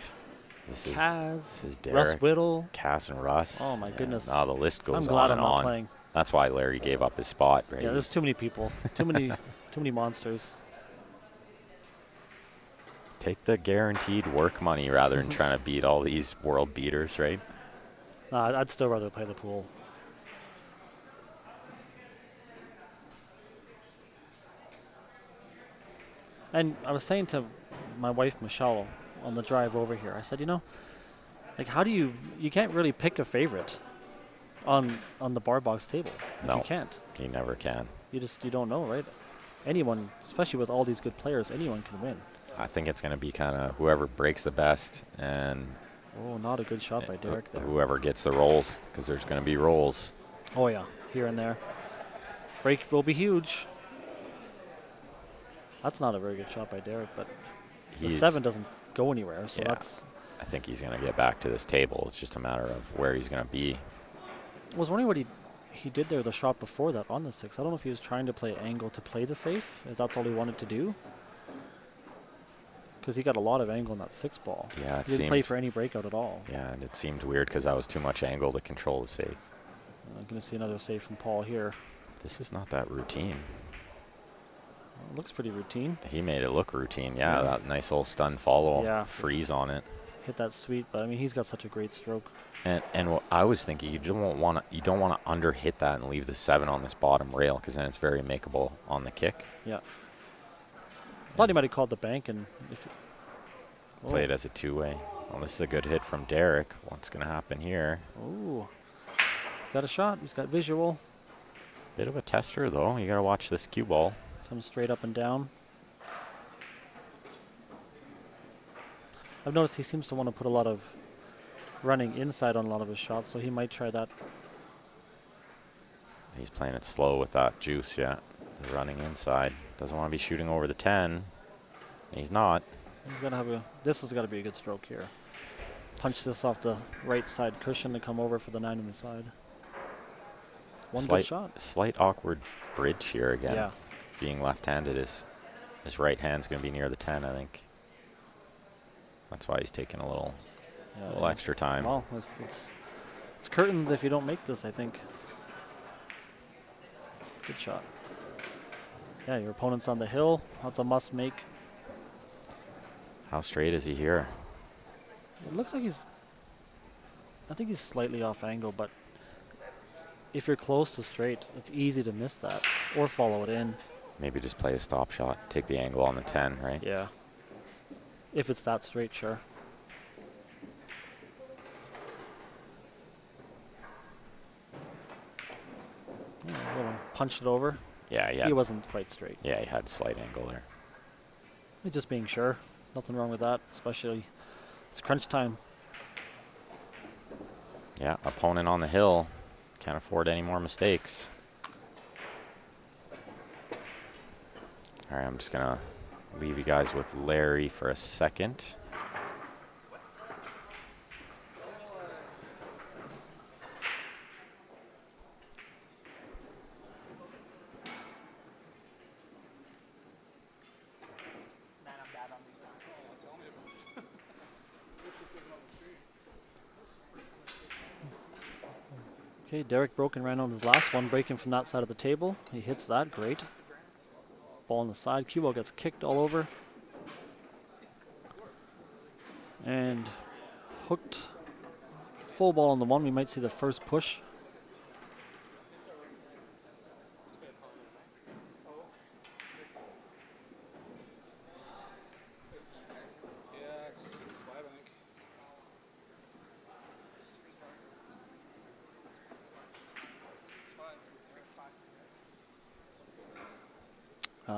Speaker 1: This is
Speaker 2: Kaz.
Speaker 1: Derek.
Speaker 2: Russ Whittle.
Speaker 1: Cass and Russ.
Speaker 2: Oh, my goodness.
Speaker 1: Now the list goes
Speaker 2: I'm glad
Speaker 1: on
Speaker 2: I'm
Speaker 1: and
Speaker 2: not
Speaker 1: on.
Speaker 2: playing.
Speaker 1: That's why Larry gave up his spot, right?
Speaker 2: Yeah, there's too many people. Too many monsters.
Speaker 1: Take the guaranteed work money rather than trying to beat all these world beaters, right?
Speaker 2: Nah, I'd still rather play the pool. And I was saying to my wife, Michelle, on the drive over here, I said, like, how do you can't really pick a favorite on the bar box table.
Speaker 1: No.
Speaker 2: You can't.
Speaker 1: You never can.
Speaker 2: You don't know, right? Anyone, especially with all these good players, anyone can win.
Speaker 1: I think it's going to be kind of whoever breaks the best and
Speaker 2: Oh, not a good shot by Derek there.
Speaker 1: whoever gets the rolls, because there's going to be rolls.
Speaker 2: Oh, yeah, here and there. Break will be huge. That's not a very good shot by Derek, but the 7 doesn't go anywhere, so
Speaker 1: Yeah.
Speaker 2: that's...
Speaker 1: I think he's going to get back to this table. It's just a matter of where he's going to be.
Speaker 2: I was wondering what he did there, the shot before that on the 6. I don't know if he was trying to play angle to play the safe, if that's all he wanted to do. Because he got a lot of angle in that 6 ball.
Speaker 1: Yeah, it
Speaker 2: He didn't play
Speaker 1: seemed-
Speaker 2: for any breakout at all.
Speaker 1: Yeah, and it seemed weird because that was too much angle to control the safe.
Speaker 2: I'm going to see another save from Paul here.
Speaker 1: This is not that routine.
Speaker 2: It looks pretty routine.
Speaker 1: He made it look routine. Yeah, that nice little stun follow,
Speaker 2: Yeah.
Speaker 1: freeze on it.
Speaker 2: Hit that sweet, but I mean, he's got such a great stroke.
Speaker 1: And what I was thinking, you don't want to under hit that and leave the 7 on this bottom rail, because then it's very makeable on the kick.
Speaker 2: Yeah. Thought he might have called the bank and if
Speaker 1: Play it as a 2-way. Well, this is a good hit from Derek. What's going to happen here?
Speaker 2: Oh. He's got a shot. He's got visual.
Speaker 1: Bit of a tester, though. You got to watch this cue ball.
Speaker 2: Comes straight up and down. I've noticed he seems to want to put a lot of running inside on a lot of his shots, so he might try that.
Speaker 1: He's playing it slow with that juice, yeah. The running inside. Doesn't want to be shooting over the 10. He's not.
Speaker 2: He's got to have a. This has got to be a good stroke here. Punch this off the right side cushion to come over for the 9 on the side. One good shot.
Speaker 1: Slight awkward bridge here again.
Speaker 2: Yeah.
Speaker 1: Being left-handed, his right hand's going to be near the 10, I think. That's why he's taking a little extra time.
Speaker 2: Well, it's curtains if you don't make this, I think. Good shot. Yeah, your opponent's on the hill. That's a must make.
Speaker 1: How straight is he here?
Speaker 2: It looks like I think he's slightly off angle, but if you're close to straight, it's easy to miss that or follow it in.
Speaker 1: Maybe just play a stop shot. Take the angle on the 10, right?
Speaker 2: Yeah. If it's that straight, sure. Yeah, little punched it over.
Speaker 1: Yeah,
Speaker 2: He wasn't quite straight.
Speaker 1: Yeah, he had slight angle there.
Speaker 2: He's just being sure. Nothing wrong with that, especially it's crunch time.
Speaker 1: Yeah, opponent on the hill. Can't afford any more mistakes. All right, I'm just going to leave you guys with Larry for a second.
Speaker 2: Okay, Derek broken ran on his last one, breaking from that side of the table. He hits that, great. Ball on the side, cue ball gets kicked all over. And hooked. Full ball on the one, we might see the first push.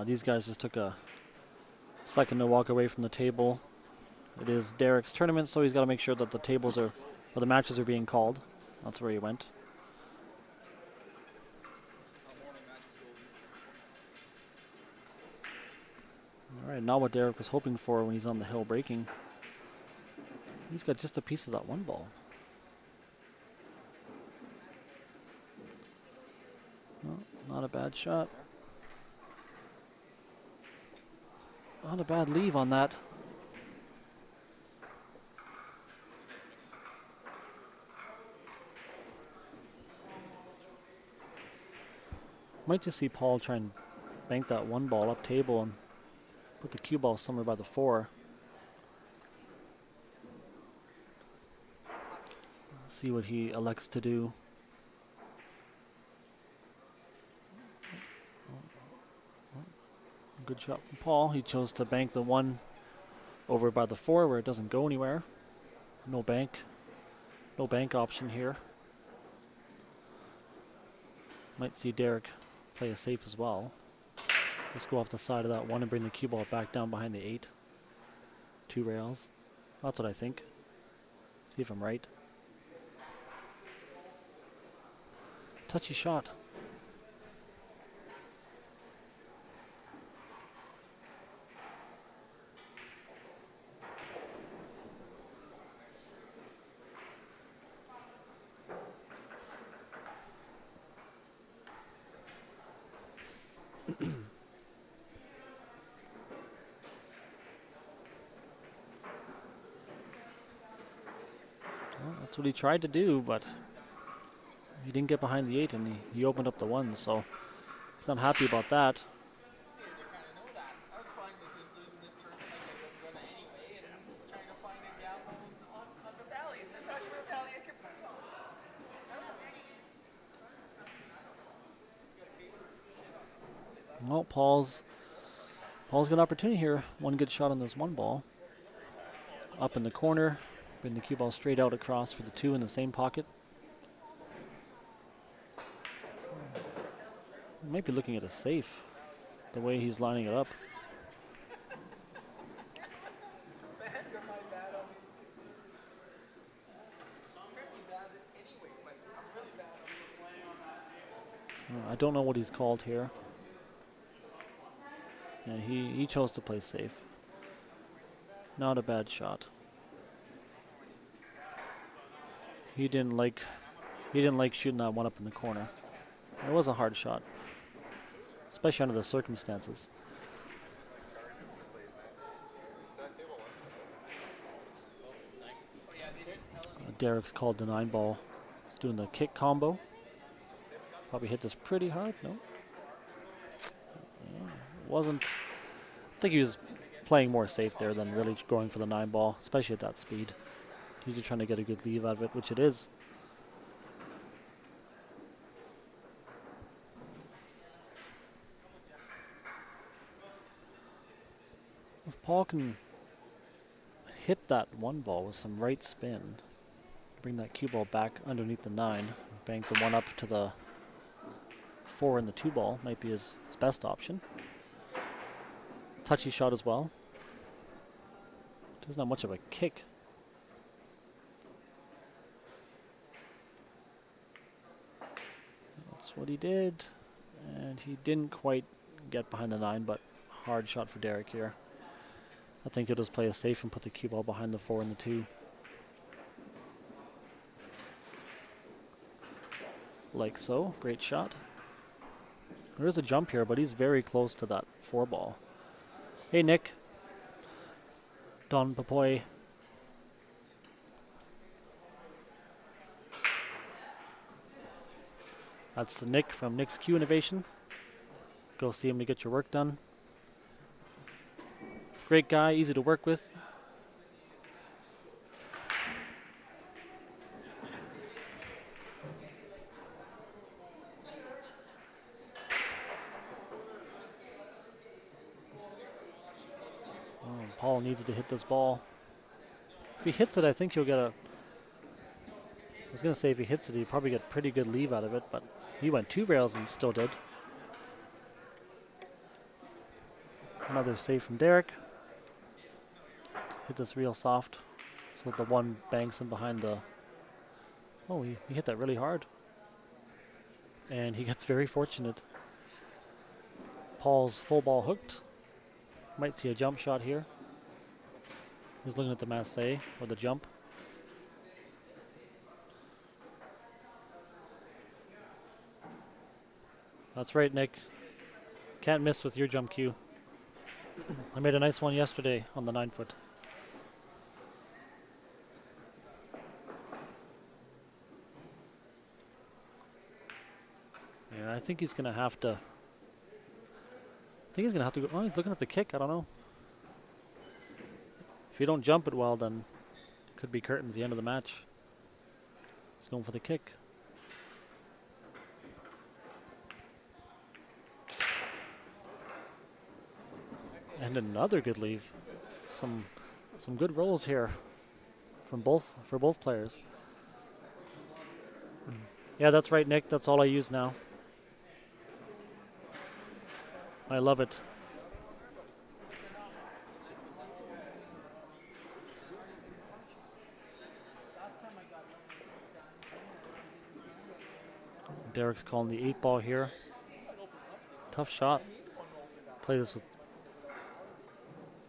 Speaker 2: These guys just took a second to walk away from the table. It is Derek's tournament, so he's got to make sure that the tables are, or the matches are being called. That's where he went. All right, now what Derek was hoping for when he's on the hill breaking. He's got just a piece of that one ball. No, not a bad shot. Not a bad leave on that. Might just see Paul try and bank that one ball up table and put the cue ball somewhere by the 4. See what he elects to do. Good shot from Paul. He chose to bank the 1 over by the 4 where it doesn't go anywhere. No bank option here. Might see Derek play a safe as well. Just go off the side of that 1 and bring the cue ball back down behind the 8. 2 rails. That's what I think. See if I'm right. Touchy shot. Well, that's what he tried to do, but he didn't get behind the 8 and he opened up the 1, so he's not happy about that. Well, Paul's got an opportunity here. One good shot on this 1 ball. Up in the corner. Bring the cue ball straight out across for the 2 in the same pocket. Might be looking at a safe, the way he's lining it up. I don't know what he's called here. Yeah, he chose to play safe. Not a bad shot. He didn't like shooting that 1 up in the corner. It was a hard shot, especially under the circumstances. Derek's called the 9 ball. He's doing the kick combo. Probably hit this pretty hard. No, wasn't. I think he was playing more safe there than really going for the 9 ball, especially at that speed. He's just trying to get a good leave out of it, which it is. If Paul can hit that 1 ball with some right spin, bring that cue ball back underneath the 9, bank the 1 up to the 4 in the 2 ball, might be his best option. Touchy shot as well. Doesn't have much of a kick. That's what he did. And he didn't quite get behind the 9, but hard shot for Derek here. I think he'll just play it safe and put the cue ball behind the 4 and the 2. Like so. Great shot. There is a jump here, but he's very close to that 4 ball. Hey, Nick. Don Papoy. That's Nick from Nick's Q Innovation. Go see him to get your work done. Great guy, easy to work with. Oh, Paul needs to hit this ball. If he hits it, I think he'll get a... I was going to say if he hits it, he'd probably get pretty good leave out of it, but he went 2 rails and still did. Another save from Derek. Hit this real soft so that the 1 banks him behind the... Oh, he hit that really hard. And he gets very fortunate. Paul's full ball hooked. Might see a jump shot here. He's looking at the masse or the jump. That's right, Nick. Can't miss with your jump cue. I made a nice one yesterday on the 9-foot. Yeah, I think he's gonna have to. I think he's gonna have to go. Oh, he's looking at the kick. I don't know. If you don't jump it well, then it could be curtains the end of the match. He's going for the kick. And another good leave. Some good rolls here for both players. Yeah, that's right, Nick. That's all I use now. I love it. Derek's calling the 8 ball here. Tough shot. Play this with...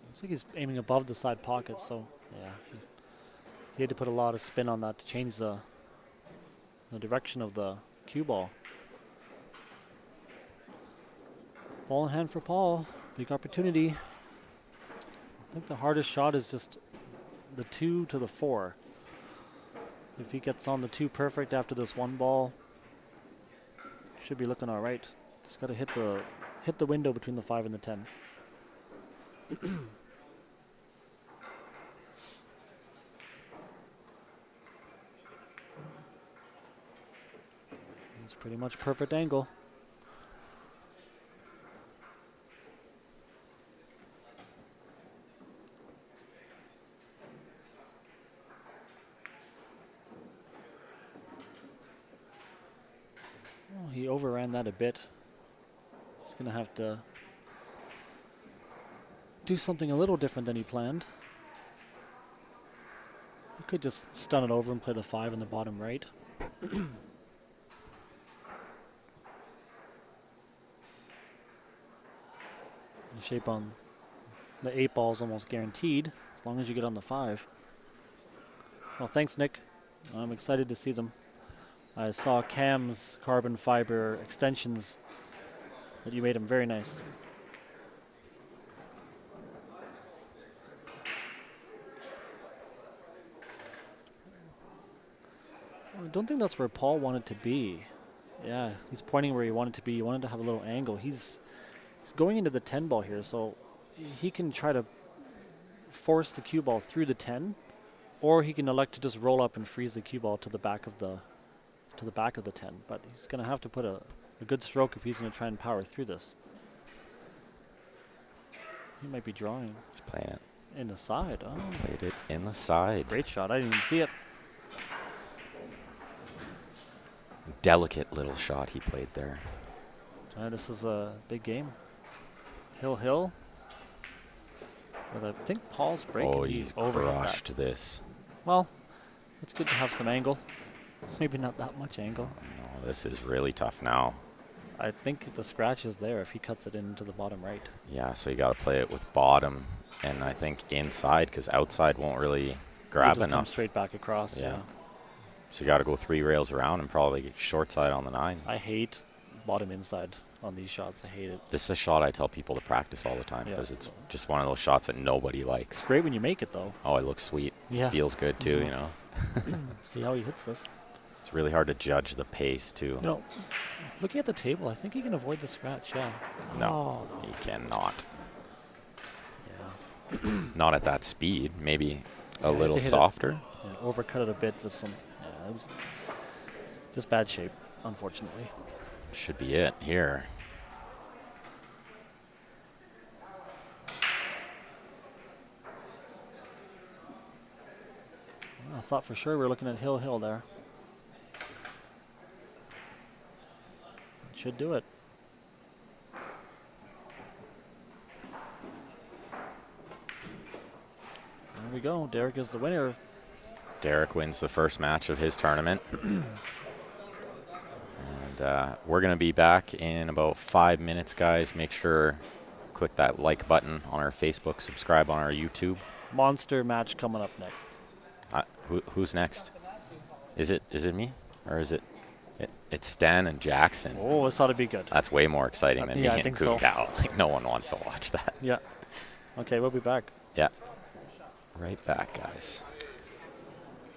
Speaker 2: Looks like he's aiming above the side pocket, so yeah. He had to put a lot of spin on that to change the direction of the cue ball. Ball in hand for Paul. Big opportunity. I think the hardest shot is just the 2 to the 4. If he gets on the 2 perfect after this 1 ball, should be looking all right. Just got to hit the window between the 5 and the 10. It's pretty much perfect angle. Oh, he overran that a bit. He's going to have to do something a little different than he planned. He could just stun it over and play the 5 in the bottom right. The shape on the 8 ball is almost guaranteed as long as you get on the 5. Well, thanks, Nick. I'm excited to see them. I saw Cam's carbon fiber extensions that you made them very nice. I don't think that's where Paul wanted to be. Yeah, he's pointing where he wanted to be. He wanted to have a little angle. He's going into the 10 ball here, so he can try to force the cue ball through the 10, or he can elect to just roll up and freeze the cue ball to the back of the 10. But he's going to have to put a good stroke if he's going to try and power through this. He might be drawing.
Speaker 1: He's playing it
Speaker 2: in the side. Oh,
Speaker 1: played it in the side.
Speaker 2: Great shot. I didn't even see it.
Speaker 1: Delicate little shot he played there.
Speaker 2: This is a big game. Hill. But I think Paul's breaking.
Speaker 1: Oh, he's crushed this.
Speaker 2: Well, it's good to have some angle. Maybe not that much angle.
Speaker 1: No, this is really tough now.
Speaker 2: I think the scratch is there if he cuts it into the bottom right.
Speaker 1: Yeah, so you got to play it with bottom, and I think inside, because outside won't really
Speaker 2: It
Speaker 1: grab
Speaker 2: just
Speaker 1: enough.
Speaker 2: comes straight back across.
Speaker 1: Yeah.
Speaker 2: Yeah.
Speaker 1: So you got to go 3 rails around and probably get short side on the 9.
Speaker 2: I hate bottom inside on these shots. I hate it.
Speaker 1: This is a shot I tell people to practice all the time
Speaker 2: Yeah.
Speaker 1: because it's just one of those shots that nobody likes.
Speaker 2: Great when you make it though.
Speaker 1: Oh, it looks sweet.
Speaker 2: Yeah.
Speaker 1: Feels good too,
Speaker 2: Mhm.
Speaker 1: you know.
Speaker 2: See how he hits this.
Speaker 1: It's really hard to judge the pace too.
Speaker 2: You know, looking at the table, I think he can avoid the scratch. Yeah.
Speaker 1: No,
Speaker 2: Oh, no.
Speaker 1: he cannot.
Speaker 2: Yeah.
Speaker 1: Not at that speed. Maybe
Speaker 2: Yeah,
Speaker 1: a
Speaker 2: he
Speaker 1: little
Speaker 2: had to hit it.
Speaker 1: softer.
Speaker 2: Yeah, overcut it a bit with some. Yeah, it was just bad shape, unfortunately.
Speaker 1: Should be it here.
Speaker 2: I thought for sure we were looking at hill there. Should do it. There we go. Derek is the winner.
Speaker 1: Derek wins the first match of his tournament. And we're going to be back in about 5 minutes, guys. Make sure click that like button on our Facebook, subscribe on our YouTube.
Speaker 2: Monster match coming up next.
Speaker 1: Who's next? Is it me or is it? It's Stan and Jackson.
Speaker 2: Oh, this ought to be good.
Speaker 1: That's way more exciting than me
Speaker 2: Yeah, I
Speaker 1: and
Speaker 2: think so.
Speaker 1: Kungao. Like no one wants to watch that.
Speaker 2: Yeah. Okay, we'll be back.
Speaker 1: Yeah. Right back, guys.